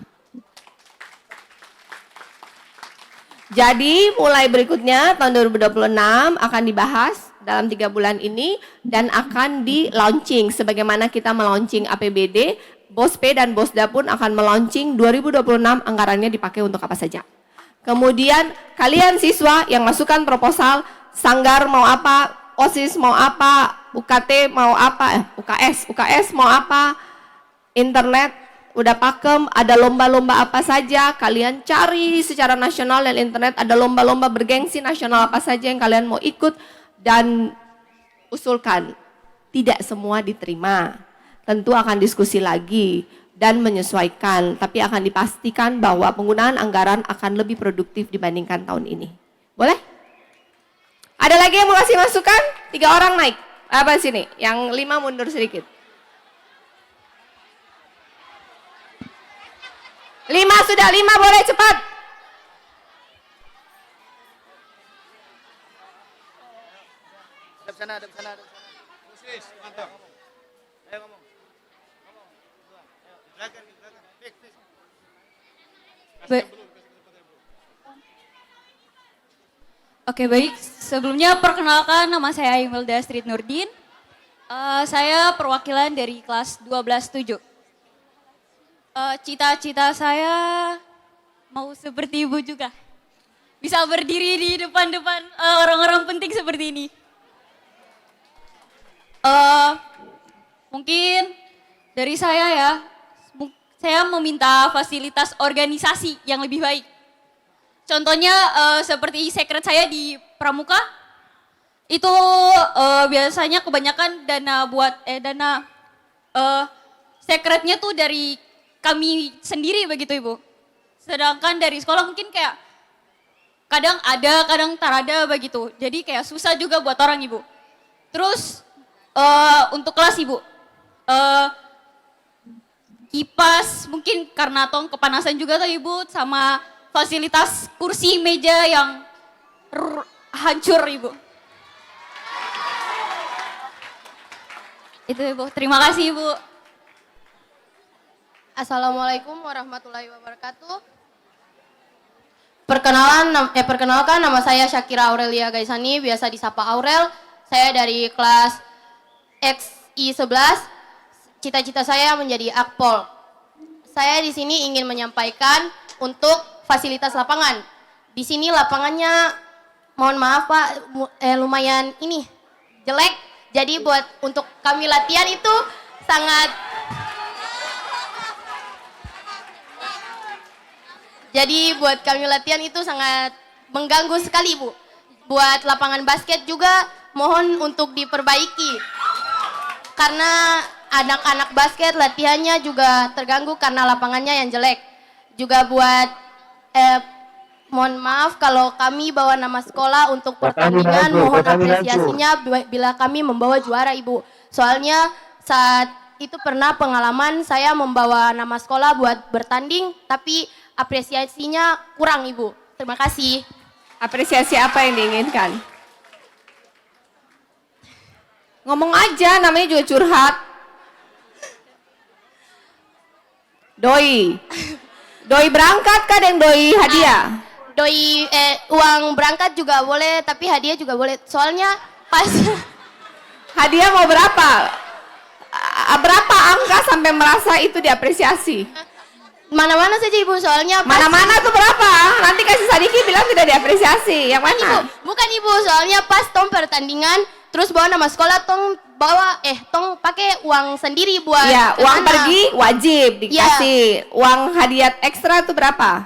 Jadi mulai berikutnya tahun 2026 akan dibahas dalam 3 bulan ini dan akan di launching. Sebagaimana kita melaunching APBD, BOSP dan BOSDA pun akan melaunching 2026 anggarannya dipakai untuk apa saja. Kemudian kalian siswa yang masukkan proposal, Sanggar mau apa, OSIS mau apa, UKT mau apa, UKS mau apa, internet udah pakem, ada lomba-lomba apa saja, kalian cari secara nasional dan internet ada lomba-lomba bergengsi nasional apa saja yang kalian mau ikut dan usulkan. Tidak semua diterima, tentu akan diskusi lagi dan menyesuaikan, tapi akan dipastikan bahwa penggunaan anggaran akan lebih produktif dibandingkan tahun ini. Boleh? Ada lagi yang mau kasih masukan? 3 orang naik. Apa sini? Yang 5 mundur sedikit. 5 sudah, 5 boleh cepat. Oke baik, sebelumnya perkenalkan nama saya Imelda Street Nurdin. Saya perwakilan dari kelas 12-7. Cita-cita saya mau seperti ibu juga. Bisa berdiri di depan-depan orang-orang penting seperti ini. Mungkin dari saya ya, saya meminta fasilitas organisasi yang lebih baik. Contohnya seperti sekret saya di Pramuka, itu biasanya kebanyakan dana sekretnya tuh dari kami sendiri begitu Ibu. Sedangkan dari sekolah mungkin kayak kadang ada, kadang tak ada begitu. Jadi kayak susah juga buat orang Ibu. Terus untuk kelas Ibu, kipas mungkin karena tong kepanasan juga tuh Ibu, sama fasilitas kursi meja yang hancur Ibu. Itu Ibu, terima kasih Ibu. Assalamualaikum warahmatullahi wabarakatuh. Perkenalkan nama saya Syakira Aurelia Gaisani, biasa disapa Aurel. Saya dari kelas XI 11. Cita-cita saya menjadi Akpol. Saya di sini ingin menyampaikan untuk fasilitas lapangan. Di sini lapangannya, mohon maaf Pak, lumayan ini jelek. Jadi untuk kami latihan itu sangat mengganggu sekali Bu. Buat lapangan basket juga mohon untuk diperbaiki. Karena anak-anak basket latihannya juga terganggu karena lapangannya yang jelek. Juga buat mohon maaf kalau kami bawa nama sekolah untuk pertandingan, mohon apresiasinya bila kami membawa juara Ibu. Soalnya saat itu pernah pengalaman saya membawa nama sekolah buat bertanding, tapi apresiasinya kurang Ibu. Terima kasih. Apresiasi apa yang diinginkan? Ngomong aja, namanya juga curhat. Doi. Doi berangkat kah dan doi hadiah? Doi uang berangkat juga boleh, tapi hadiah juga boleh. Soalnya pas Hadiah mau berapa? Berapa angka sampai merasa itu diapresiasi? mana-mana saja Ibu, soalnya pas Mana-mana tuh berapa? Nanti kasih Sadiki bilang tidak diapresiasi. Yang mana? Bukan Ibu, soalnya pas tong pertandingan terus bawa nama sekolah, tong pakai uang sendiri buat Iya, uang anak. pergi wajib dikasih. Uang hadiah ekstra tuh berapa?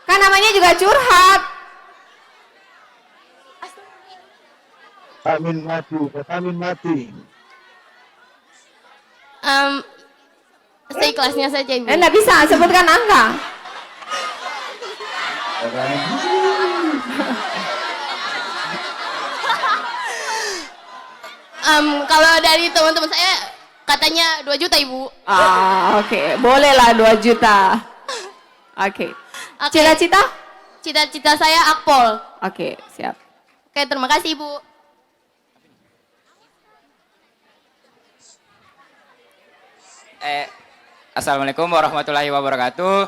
Kan namanya juga curhat. Vitamin mati. Seikhlasnya saja Ibu. Enggak bisa sebutkan angka. Kalau dari teman-teman saya katanya 2 juta Ibu. Oke. Bolehlah 2 juta. Oke. Cita-cita? Cita-cita saya Akpol. Oke, siap. Oke, terima kasih Ibu. Assalamualaikum warahmatullahi wabarakatuh.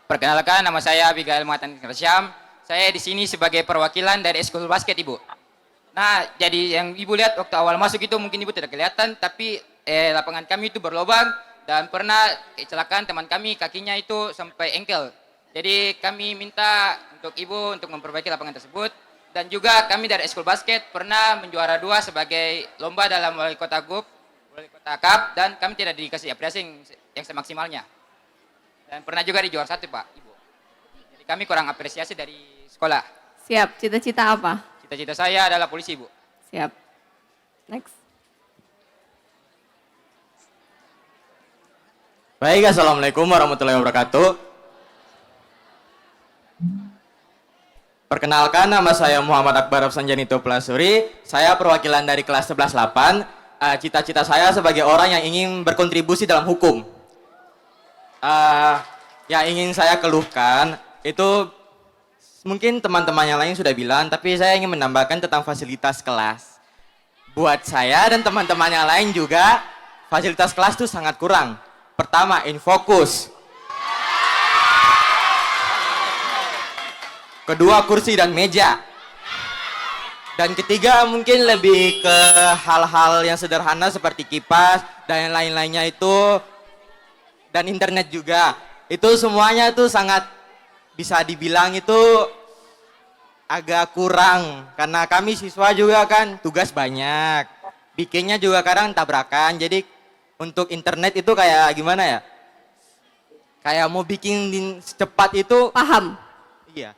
Perkenalkan, nama saya Abigail Muatan Kersyam. Saya di sini sebagai perwakilan dari Eskul Basket Ibu. Nah, jadi yang Ibu lihat waktu awal masuk itu mungkin Ibu tidak kelihatan, tapi lapangan kami itu berlubang dan pernah kecelakaan teman kami, kakinya itu sampai engkel. Jadi kami minta untuk Ibu untuk memperbaiki lapangan tersebut. Dan juga kami dari Eskul Basket pernah menjuara 2 sebagai lomba dalam Wali Kota Cup, Cup, dan kami tidak dikasih apresiasi yang semaksimalnya. Dan pernah juga di juara 1 Pak, Ibu. Jadi kami kurang apresiasi dari sekolah. Siap. Cita-cita apa? Cita-cita saya adalah polisi, Bu. Siap. Next. Baik, Assalamualaikum warahmatullahi wabarakatuh. Perkenalkan, nama saya Muhammad Akbar Sanjanito Plasuri. Saya perwakilan dari kelas 11-8. cita-cita saya sebagai orang yang ingin berkontribusi dalam hukum. Yang ingin saya keluhkan itu mungkin teman-teman yang lain sudah bilang, tapi saya ingin menambahkan tentang fasilitas kelas. Buat saya dan teman-teman yang lain juga, fasilitas kelas itu sangat kurang. Pertama, infokus. Kedua, kursi dan meja. Dan ketiga, mungkin lebih ke hal-hal yang sederhana seperti kipas dan yang lain-lainnya itu, dan internet juga. Itu semuanya itu sangat bisa dibilang itu agak kurang, karena kami siswa juga kan tugas banyak, bikinnya juga kadang tabrakan. Jadi untuk internet itu kayak gimana ya, kayak mau bikin cepat itu. Paham? Iya.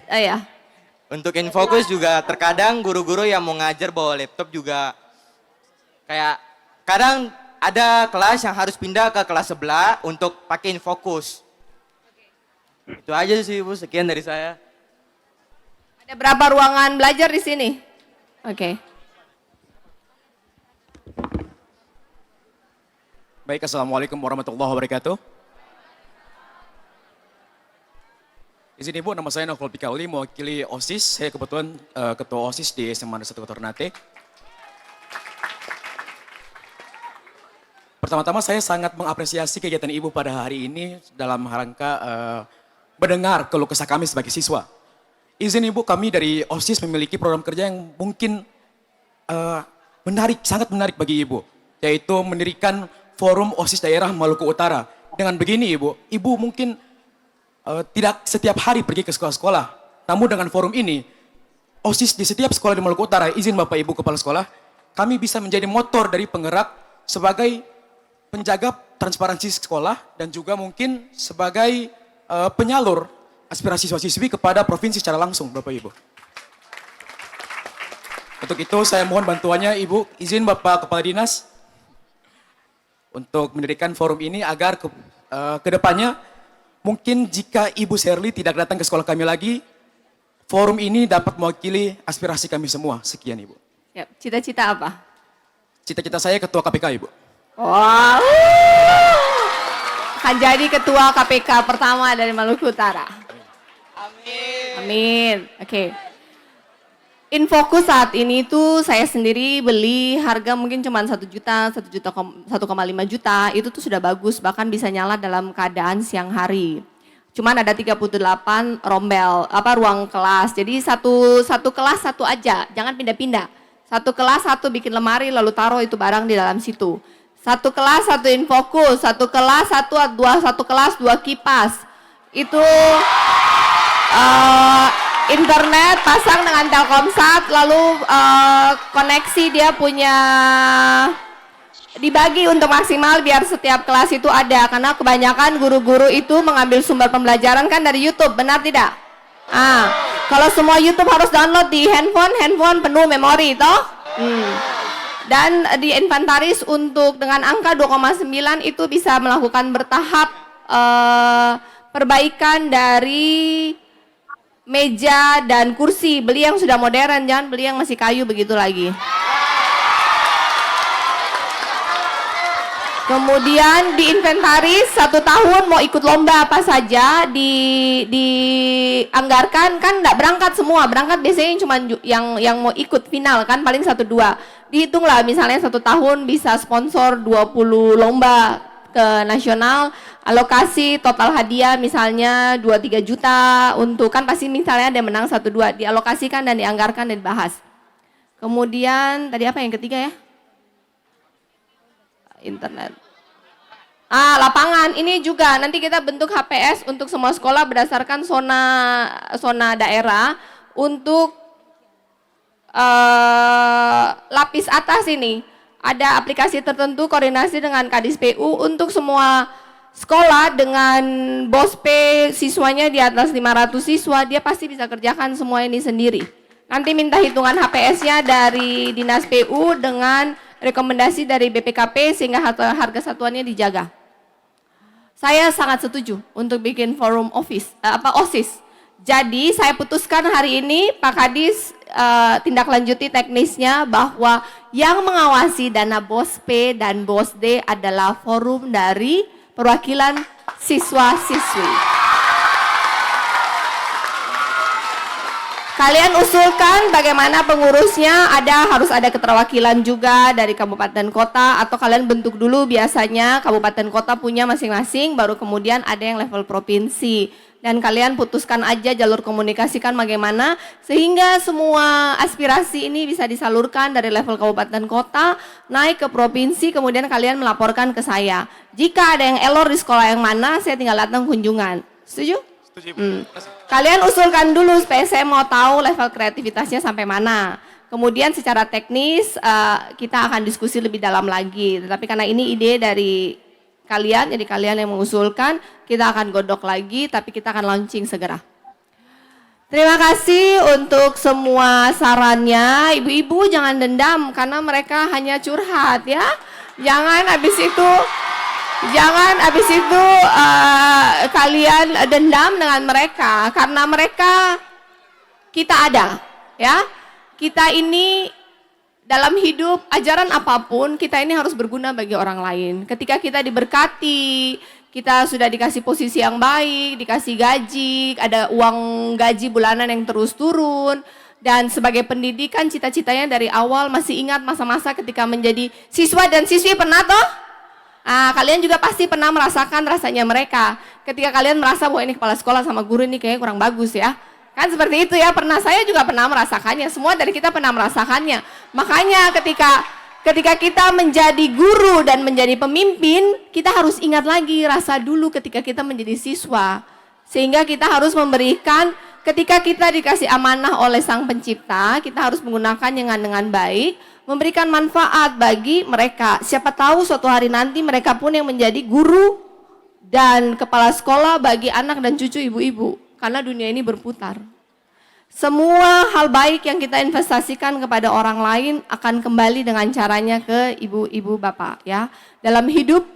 Ya. Untuk infokus juga terkadang guru-guru yang mau ngajar bawa laptop juga kayak kadang ada kelas yang harus pindah ke kelas sebelah untuk pakai infokus. Itu aja sih Bu, sekian dari saya. Ada berapa ruangan belajar di sini? Oke. Baik, Assalamualaikum warahmatullahi wabarakatuh. Izin Ibu, nama saya Novel Pikauli, mewakili OSIS. Saya kebetulan ketua OSIS di SMA 1 Kota Ternate. Pertama-tama saya sangat mengapresiasi kegiatan Ibu pada hari ini dalam rangka mendengar keluh kesah kami sebagai siswa. Izin Ibu, kami dari OSIS memiliki program kerja yang mungkin menarik, sangat menarik bagi Ibu, yaitu mendirikan Forum OSIS Daerah Maluku Utara. Dengan begini Ibu mungkin tidak setiap hari pergi ke sekolah-sekolah. Namun dengan forum ini, OSIS di setiap sekolah di Maluku Utara, izin Bapak Ibu Kepala Sekolah, kami bisa menjadi motor dari penggerak sebagai penjaga transparansi sekolah dan juga mungkin sebagai penyalur aspirasi siswa-siswi kepada provinsi secara langsung, Bapak Ibu. Untuk itu saya mohon bantuannya Ibu, izin Bapak Kepala Dinas untuk mendirikan forum ini agar ke depannya mungkin jika Ibu Sherly tidak datang ke sekolah kami lagi, forum ini dapat mewakili aspirasi kami semua. Sekian Ibu. Ya, cita-cita apa? Cita-cita saya ketua KPK Ibu. Wow. Akan jadi ketua KPK pertama dari Maluku Utara. Amin. Oke. Infokus saat ini tuh saya sendiri beli harga mungkin cuma 1 juta, 1,5 juta, itu tuh sudah bagus, bahkan bisa nyala dalam keadaan siang hari. Cuman ada 38 ruang kelas, jadi satu kelas satu aja, jangan pindah-pindah. Satu kelas satu bikin lemari lalu taruh itu barang di dalam situ. Satu kelas satu infokus, satu kelas dua kipas. Itu internet pasang dengan Telkomsat, lalu koneksi dia punya dibagi untuk maksimal biar setiap kelas itu ada, karena kebanyakan guru-guru itu mengambil sumber pembelajaran kan dari YouTube, benar tidak? Kalau semua YouTube harus download di handphone penuh memori toh. Dan di inventaris untuk dengan angka 2,9 itu bisa melakukan bertahap perbaikan dari meja dan kursi, beli yang sudah modern, jangan beli yang masih kayu begitu lagi. Kemudian di inventaris 1 tahun mau ikut lomba apa saja dianggarkan, kan enggak berangkat semua, berangkat biasanya cuma yang mau ikut final kan paling 1-2. Dihitunglah misalnya 1 tahun bisa sponsor 20 lomba ke nasional, alokasi total hadiah misalnya 2-3 juta untuk, kan pasti misalnya ada yang menang 1-2, dialokasikan dan dianggarkan dan dibahas. Kemudian tadi apa yang ketiga ya? Internet. Lapangan ini juga nanti kita bentuk HPS untuk semua sekolah berdasarkan zona daerah untuk lapis atas ini. Ada aplikasi tertentu koordinasi dengan Kadis PU untuk semua sekolah dengan BOSP siswanya di atas 500 siswa, dia pasti bisa kerjakan semua ini sendiri. Nanti minta hitungan HPS-nya dari Dinas PU dengan rekomendasi dari BPKP sehingga harga satuannya dijaga. Saya sangat setuju untuk bikin forum OSIS. Jadi saya putuskan hari ini Pak Kadis tindak lanjuti teknisnya bahwa yang mengawasi dana BOS P dan BOS D adalah forum dari perwakilan siswa-siswi. Kalian usulkan bagaimana pengurusnya, harus ada keterwakilan juga dari kabupaten kota, atau kalian bentuk dulu, biasanya kabupaten kota punya masing-masing, baru kemudian ada yang level provinsi. Dan kalian putuskan aja jalur komunikasikan bagaimana sehingga semua aspirasi ini bisa disalurkan dari level kabupaten kota naik ke provinsi, kemudian kalian melaporkan ke saya. Jika ada yang error di sekolah yang mana, saya tinggal datang kunjungan. Setuju? Setuju. Kalian usulkan dulu supaya saya mau tahu level kreativitasnya sampai mana. Kemudian secara teknis kita akan diskusi lebih dalam lagi. Tetapi karena ini ide dari kalian, jadi kalian yang mengusulkan, kita akan godok lagi, tapi kita akan launching segera. Terima kasih untuk semua sarannya. Ibu-ibu jangan dendam karena mereka hanya curhat ya. Jangan habis itu kalian dendam dengan mereka, karena mereka kita ada ya. Kita ini dalam hidup, ajaran apapun, kita ini harus berguna bagi orang lain. Ketika kita diberkati, kita sudah dikasih posisi yang baik, dikasih gaji, ada uang gaji bulanan yang terus turun, dan sebagai pendidikan cita-citanya dari awal. Masih ingat masa-masa ketika menjadi siswa dan siswi, pernah toh? Kalian juga pasti pernah merasakan rasanya mereka. Ketika kalian merasa bahwa ini kepala sekolah sama guru ini kayaknya kurang bagus ya. Kan seperti itu ya, saya juga pernah merasakannya, semua dari kita pernah merasakannya. Makanya ketika kita menjadi guru dan menjadi pemimpin, kita harus ingat lagi rasa dulu ketika kita menjadi siswa. Sehingga kita harus memberikan, ketika kita dikasih amanah oleh Sang Pencipta, kita harus menggunakannya dengan baik, memberikan manfaat bagi mereka. Siapa tahu suatu hari nanti mereka pun yang menjadi guru dan kepala sekolah bagi anak dan cucu ibu-ibu. Karena dunia ini berputar. Semua hal baik yang kita investasikan kepada orang lain akan kembali dengan caranya ke ibu-ibu bapak ya. Dalam hidup,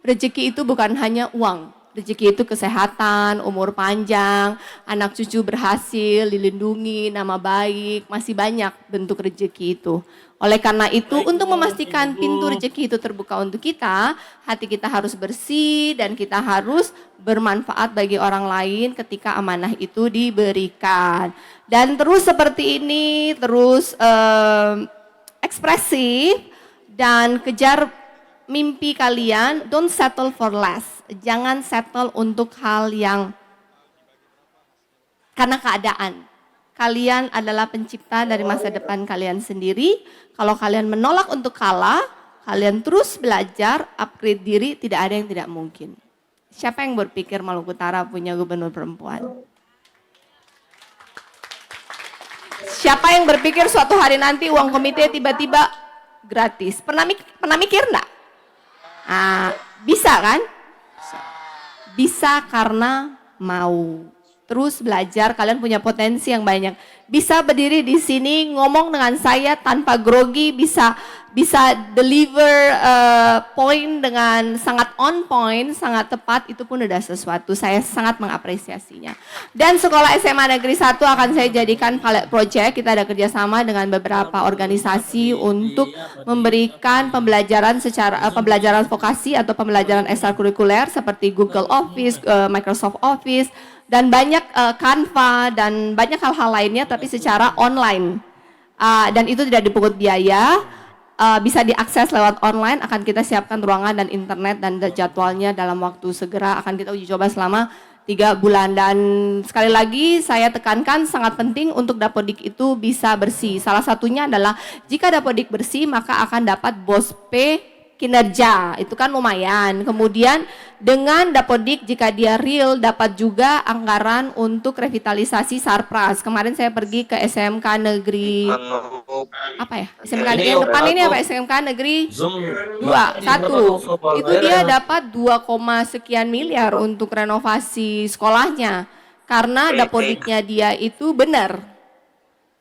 rezeki itu bukan hanya uang. Rezeki itu kesehatan, umur panjang, anak cucu berhasil, dilindungi, nama baik, masih banyak bentuk rezeki itu. Oleh karena itu, untuk memastikan pintu rezeki itu terbuka untuk kita, hati kita harus bersih dan kita harus bermanfaat bagi orang lain ketika amanah itu diberikan. Dan terus seperti ini, terus ekspresif dan kejar mimpi kalian. Don't settle for less. Jangan settle untuk hal yang karena keadaan. Kalian adalah pencipta dari masa depan kalian sendiri. Kalau kalian menolak untuk kalah, kalian terus belajar, upgrade diri, tidak ada yang tidak mungkin. Siapa yang berpikir Maluku Utara punya gubernur perempuan? Siapa yang berpikir suatu hari nanti uang komite tiba-tiba gratis? Pernah mikir enggak? Bisa kan? Bisa karena mau. Terus belajar, kalian punya potensi yang banyak. Bisa berdiri di sini ngomong dengan saya tanpa grogi, bisa deliver point dengan sangat on point, sangat tepat, itu pun udah sesuatu. Saya sangat mengapresiasinya. Dan sekolah SMA Negeri 1 akan saya jadikan pilot project. Kita ada kerjasama dengan beberapa organisasi untuk memberikan pembelajaran pembelajaran vokasi atau pembelajaran ekstrakurikuler seperti Google Office, Microsoft Office, dan banyak Canva dan banyak hal-hal lainnya tapi secara online. Dan itu tidak dipungut biaya, bisa diakses lewat online. Akan kita siapkan ruangan dan internet dan jadwalnya dalam waktu segera akan kita uji coba selama 3 bulan. Dan sekali lagi saya tekankan sangat penting untuk Dapodik itu bisa bersih. Salah satunya adalah jika Dapodik bersih maka akan dapat BOS P kinerja, itu kan lumayan. Kemudian dengan Dapodik jika dia real dapat juga anggaran untuk revitalisasi Sarpras. Kemarin saya pergi ke SMK Negeri apa ya? SMK Negeri depan ini apa? SMK Negeri 1. Itu dia dapat 2, sekian miliar untuk renovasi sekolahnya. Karena Dapodiknya dia itu benar.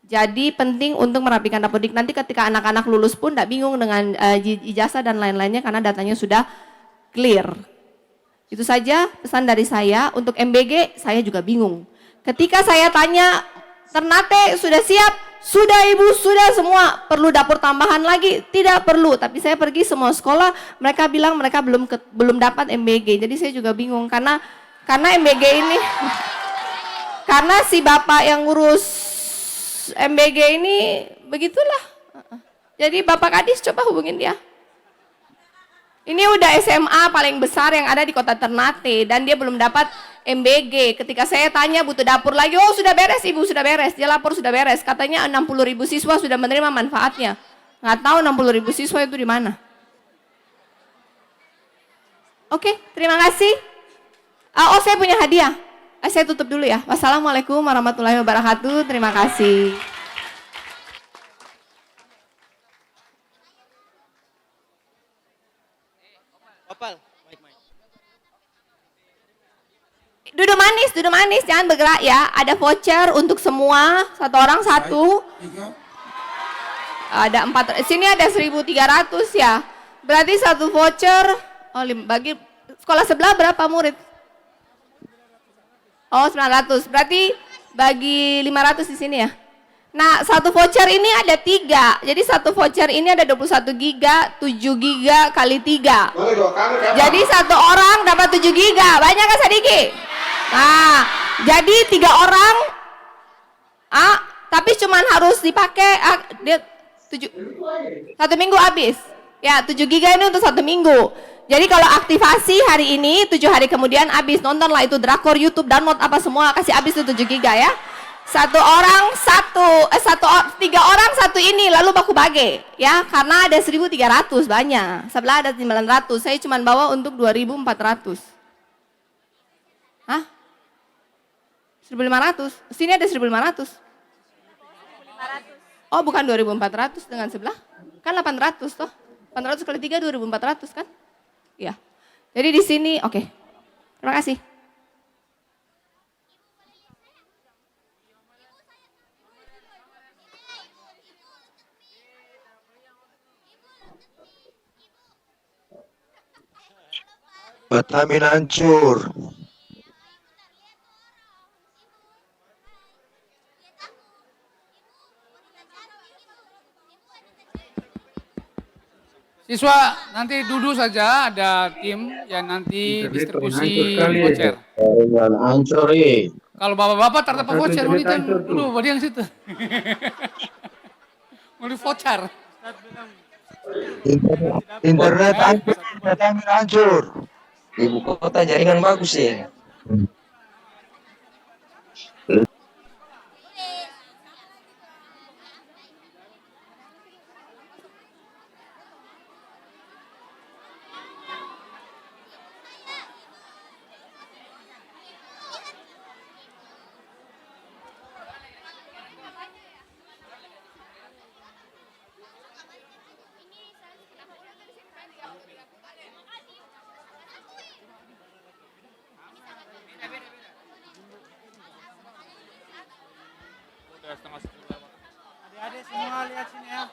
Jadi penting untuk merapikan Dapodik. Nanti ketika anak-anak lulus pun tidak bingung dengan ijazah dan lain-lainnya karena datanya sudah clear. Itu saja pesan dari saya. Untuk MBG saya juga bingung. Ketika saya tanya, Ternate sudah siap? Sudah Ibu, sudah semua. Perlu dapur tambahan lagi? Tidak perlu. Tapi saya pergi semua sekolah, mereka bilang mereka belum dapat MBG. Jadi saya juga bingung karena MBG ini, karena si bapak yang ngurus MBG ini begitulah. Jadi Bapak Kadis coba hubungin dia. Ini udah SMA paling besar yang ada di kota Ternate dan dia belum dapat MBG. Ketika saya tanya butuh dapur lagi, oh sudah beres Ibu, sudah beres. Dia lapor sudah beres. Katanya 60.000 siswa sudah menerima manfaatnya. Nggak tahu 60.000 siswa itu di mana. Oke, terima kasih. Oh, saya punya hadiah. Saya tutup dulu ya. Wassalamualaikum warahmatullahi wabarakatuh. Terima kasih. Duduk manis, jangan bergerak ya. Ada voucher untuk semua, satu orang satu. Ada 4, sini ada 1.300 ya. Berarti satu voucher, bagi sekolah sebelah berapa murid? Oh 900, berarti bagi 500 di sini ya. Nah, satu voucher ini ada 3. Jadi satu voucher ini ada 21 giga, 7 giga kali 3. Jadi satu orang dapat 7 giga. Banyak kan Sadiki? Nah, jadi 3 orang. Tapi cuman harus dipakai dia 1 minggu habis. Ya, 7 giga ini untuk 1 minggu. Jadi kalau aktivasi hari ini, 7 hari kemudian habis. Nontonlah itu drakor YouTube, download apa semua, kasih habis itu 7 giga ya. 3 orang satu ini, lalu baku bagi ya, karena ada 1.300 banyak, sebelah ada 900, saya cuma bawa untuk 2.400. Hah? 1.500? Sini ada 1.500. Oh bukan 2.400 dengan sebelah, kan 800 toh, 800 kali 3 2.400 kan? Ya, jadi di sini oke. Terima kasih. Vitamin hancur. Siswa nanti duduk saja, ada tim yang nanti distribusi voucher. Hancur Kalau bapak-bapak terdapat voucher, mau dulu, badi yang situ. Mau di voucher. Internet hancur, vitamin hancur. Ibu kota jaringan bagus ya. Adik-adik semua lihat sini ya.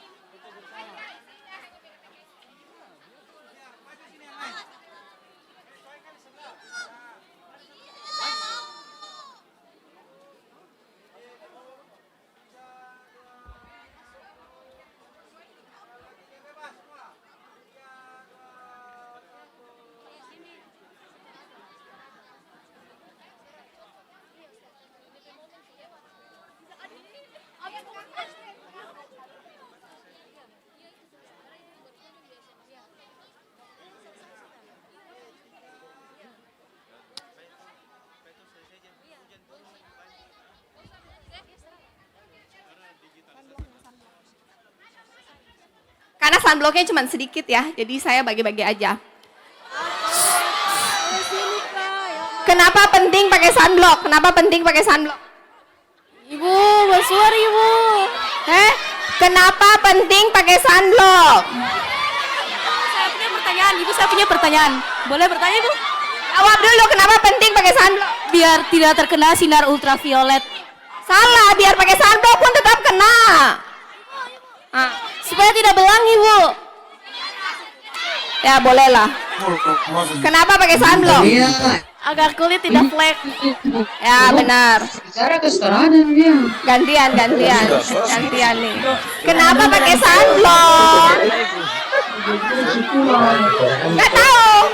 Karena sunblocknya cuma sedikit ya, jadi saya bagi-bagi aja. Kenapa penting pakai sunblock? Kenapa penting pakai sunblock? Ibu, bersuara Ibu. Kenapa penting pakai sunblock? Saya punya pertanyaan, Ibu, saya punya pertanyaan. Boleh bertanya Ibu? Jawab dulu, kenapa penting pakai sunblock? Biar tidak terkena sinar ultraviolet. Salah, biar pakai sunblock pun tetap kena. Supaya tidak belang Ibu. Ya bolehlah. Kenapa pakai sunblock? agar kulit tidak flek. Ya benar. Bicara ke sekarang dia. Gantian nih. Kenapa pakai sunblock? Nggak tahu.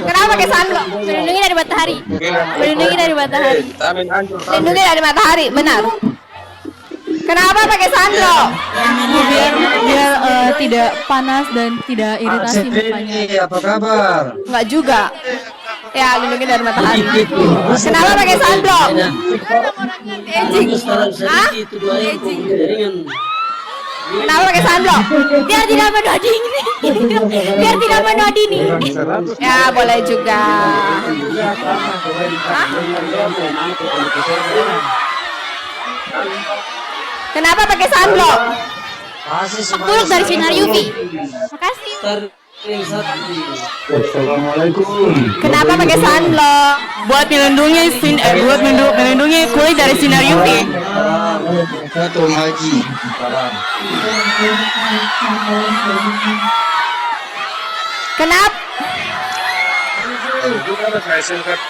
Kenapa pakai sunblock? Melindungi dari matahari. Lindungi dari matahari, benar. Kenapa pakai sunblock? Biar tidak panas dan tidak iritasi mukanya. Apa kabar? Enggak juga. Ya, lindungi dari matahari. Kenapa pakai sunblock? Aging. Hah? Kenapa pakai sunblock? Biar tidak menoding nih. Biar tidak menoding nih. Ya, boleh juga. Hah? Kenapa pakai sunblock? Buruk dari sinar UV. Makasih. Assalamualaikum. Kenapa pakai sunblock? Buat melindungi kulit dari sinar UV. Ketum Haji.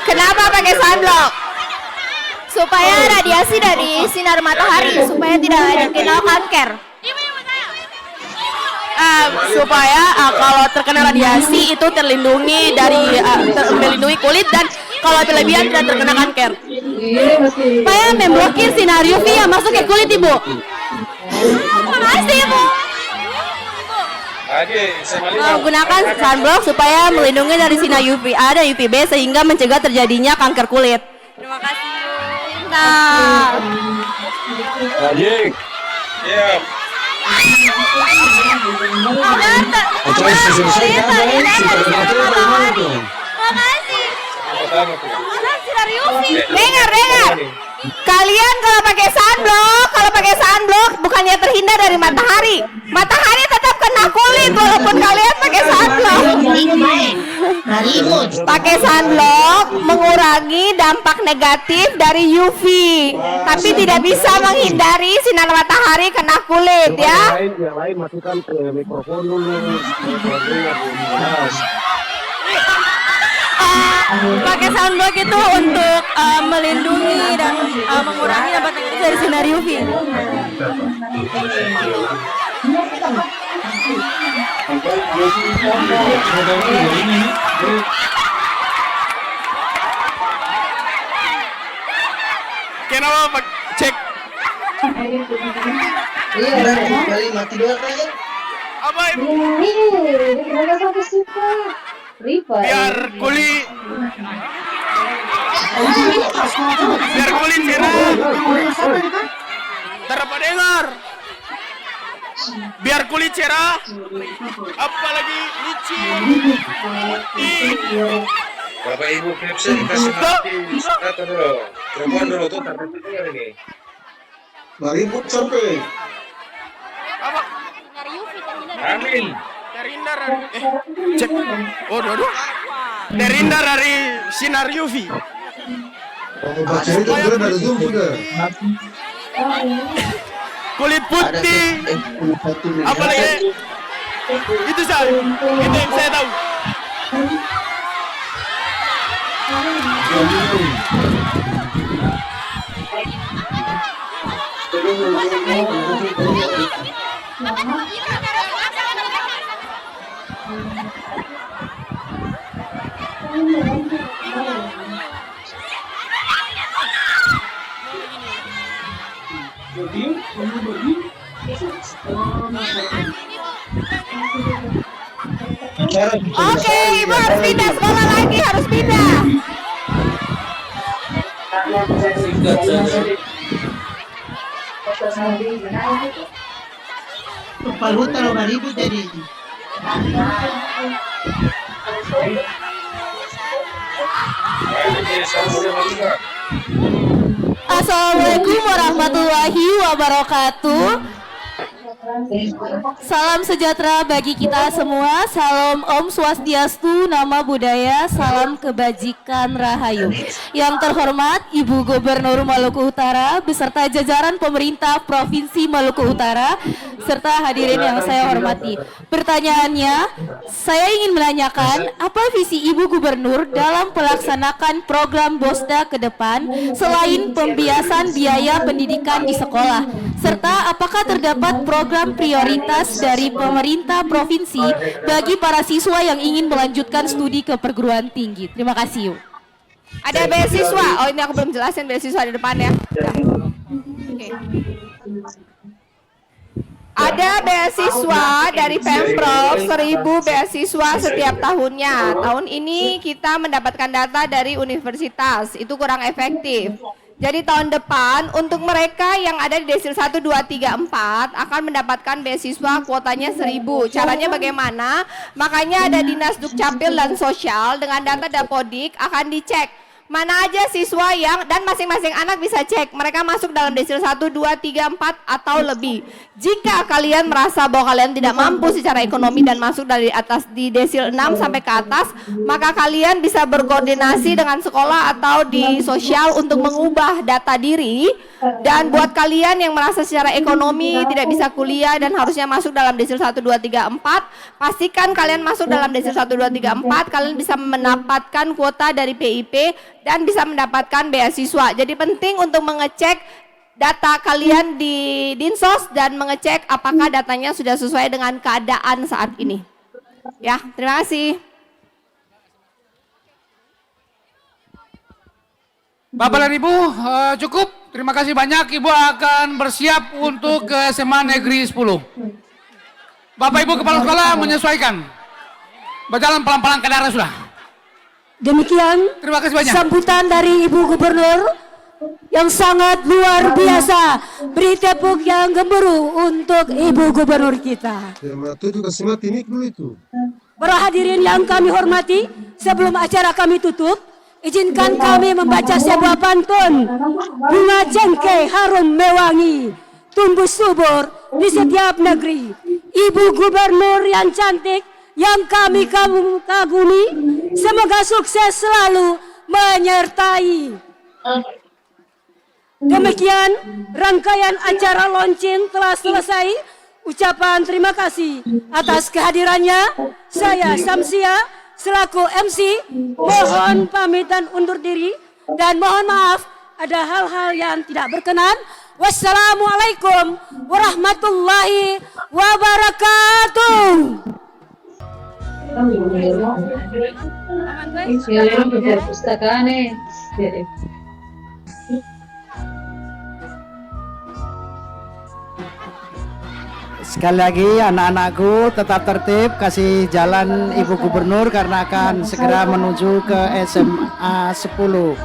Kenapa pakai sunblock? Supaya radiasi dari sinar matahari supaya tidak dikenal kanker. Supaya kalau terkena radiasi itu terlindungi dari melindungi kulit dan kalau berlebihan tidak terkena kanker. Supaya memblokir sinar UV yang masuk ke kulit Ibu. Makasih Ibu. Gunakan sunblock supaya melindungi dari sinar UVA dan UVB sehingga mencegah terjadinya kanker kulit. Terima kasih Bu. Nah. Dengar. Kalian kalau pakai sunblock bukannya terhindar dari matahari. Matahari tetap kena kulit walaupun kalian pakai sunblock. Pakai sunblock mengurangi dampak negatif dari UV, tapi tidak bisa menghindari sinar matahari kena kulit ya. Yang lain masukkan ke mikrofon dulu. Pakai sunblock itu untuk melindungi dan mengurangi dampak negatif dari sinar UV. Kenapa cek? Kali mati dua kali. Apa Ibu? Riva. Biar kulit cerah. Terapa dengar. Biar kulit cerah. Apalagi licin. Bapak Ibu Kepsi dikasih mati. Satu dulu. Perempuan dulu tuh tapi ini. Maribut sampai. Apa? Amin. Terhindar dari cek. Oh, aduh. Terhindar dari sinar UV. Baca itu juga dari Zoom juga. Kulit putih. Apa lagi? Itu saya. Itu yang saya tahu. Oke, Ibu harus pindah sekolah lagi, harus pindah. Paluta lo maribu jadi. Assalamualaikum warahmatullahi wabarakatuh. Salam sejahtera bagi kita semua. Salam Om Swastiastu, Nama Budaya, salam kebajikan rahayu. Yang terhormat Ibu Gubernur Maluku Utara beserta jajaran pemerintah Provinsi Maluku Utara serta hadirin yang saya hormati. Pertanyaannya, saya ingin menanyakan apa visi Ibu Gubernur dalam melaksanakan program BOSDA ke depan selain pembiasan biaya pendidikan di sekolah, serta apakah terdapat program prioritas dari pemerintah provinsi bagi para siswa yang ingin melanjutkan studi ke perguruan tinggi. Terima kasih. Ada beasiswa. Oh, ini aku belum jelasin beasiswa di depan ya. Oke. Ada beasiswa dari Pemprov, 1000 beasiswa setiap tahunnya. Tahun ini kita mendapatkan data dari universitas, itu kurang efektif. Jadi tahun depan untuk mereka yang ada di desil 1, 2, 3, 4 akan mendapatkan beasiswa kuotanya 1000. Caranya bagaimana? Makanya ada Dinas Dukcapil dan Sosial dengan data Dapodik akan dicek mana aja siswa yang, dan masing-masing anak bisa cek mereka masuk dalam desil 1, 2, 3, 4 atau lebih. Jika kalian merasa bahwa kalian tidak mampu secara ekonomi dan masuk dari atas di desil 6 sampai ke atas, maka kalian bisa berkoordinasi dengan sekolah atau di sosial untuk mengubah data diri. Dan buat kalian yang merasa secara ekonomi tidak bisa kuliah dan harusnya masuk dalam desil 1, 2, 3, 4, pastikan kalian masuk dalam desil 1, 2, 3, 4, kalian bisa mendapatkan kuota dari PIP dan bisa mendapatkan beasiswa. Jadi penting untuk mengecek data kalian di Dinsos dan mengecek apakah datanya sudah sesuai dengan keadaan saat ini. Ya, terima kasih. Bapak dan Ibu, cukup. Terima kasih banyak. Ibu akan bersiap untuk ke SMA Negeri 10. Bapak Ibu Kepala Sekolah menyesuaikan. Berjalan pelan-pelan ke daerah sudah. Demikian terima kasih banyak. Sambutan dari Ibu Gubernur yang sangat luar biasa. Beri tepuk yang gemuruh untuk Ibu Gubernur kita. Para hadirin yang kami hormati, sebelum acara kami tutup, izinkan kami membaca sebuah pantun. Bunga cengkeh harum mewangi, tumbuh subur di setiap negeri. Ibu Gubernur yang cantik, yang kami kagumi, semoga sukses selalu menyertai. Demikian rangkaian acara launching telah selesai. Ucapan terima kasih atas kehadirannya. Saya Samsia selaku MC mohon pamitan undur diri dan mohon maaf ada hal-hal yang tidak berkenan. Wassalamualaikum warahmatullahi wabarakatuh. Sekali lagi anak-anakku tetap tertib, kasih jalan Ibu Gubernur karena akan segera menuju ke SMA 10.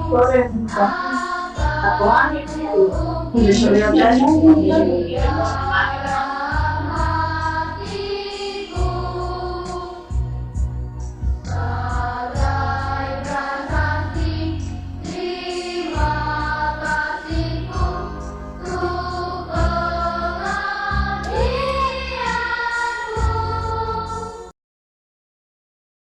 Corre,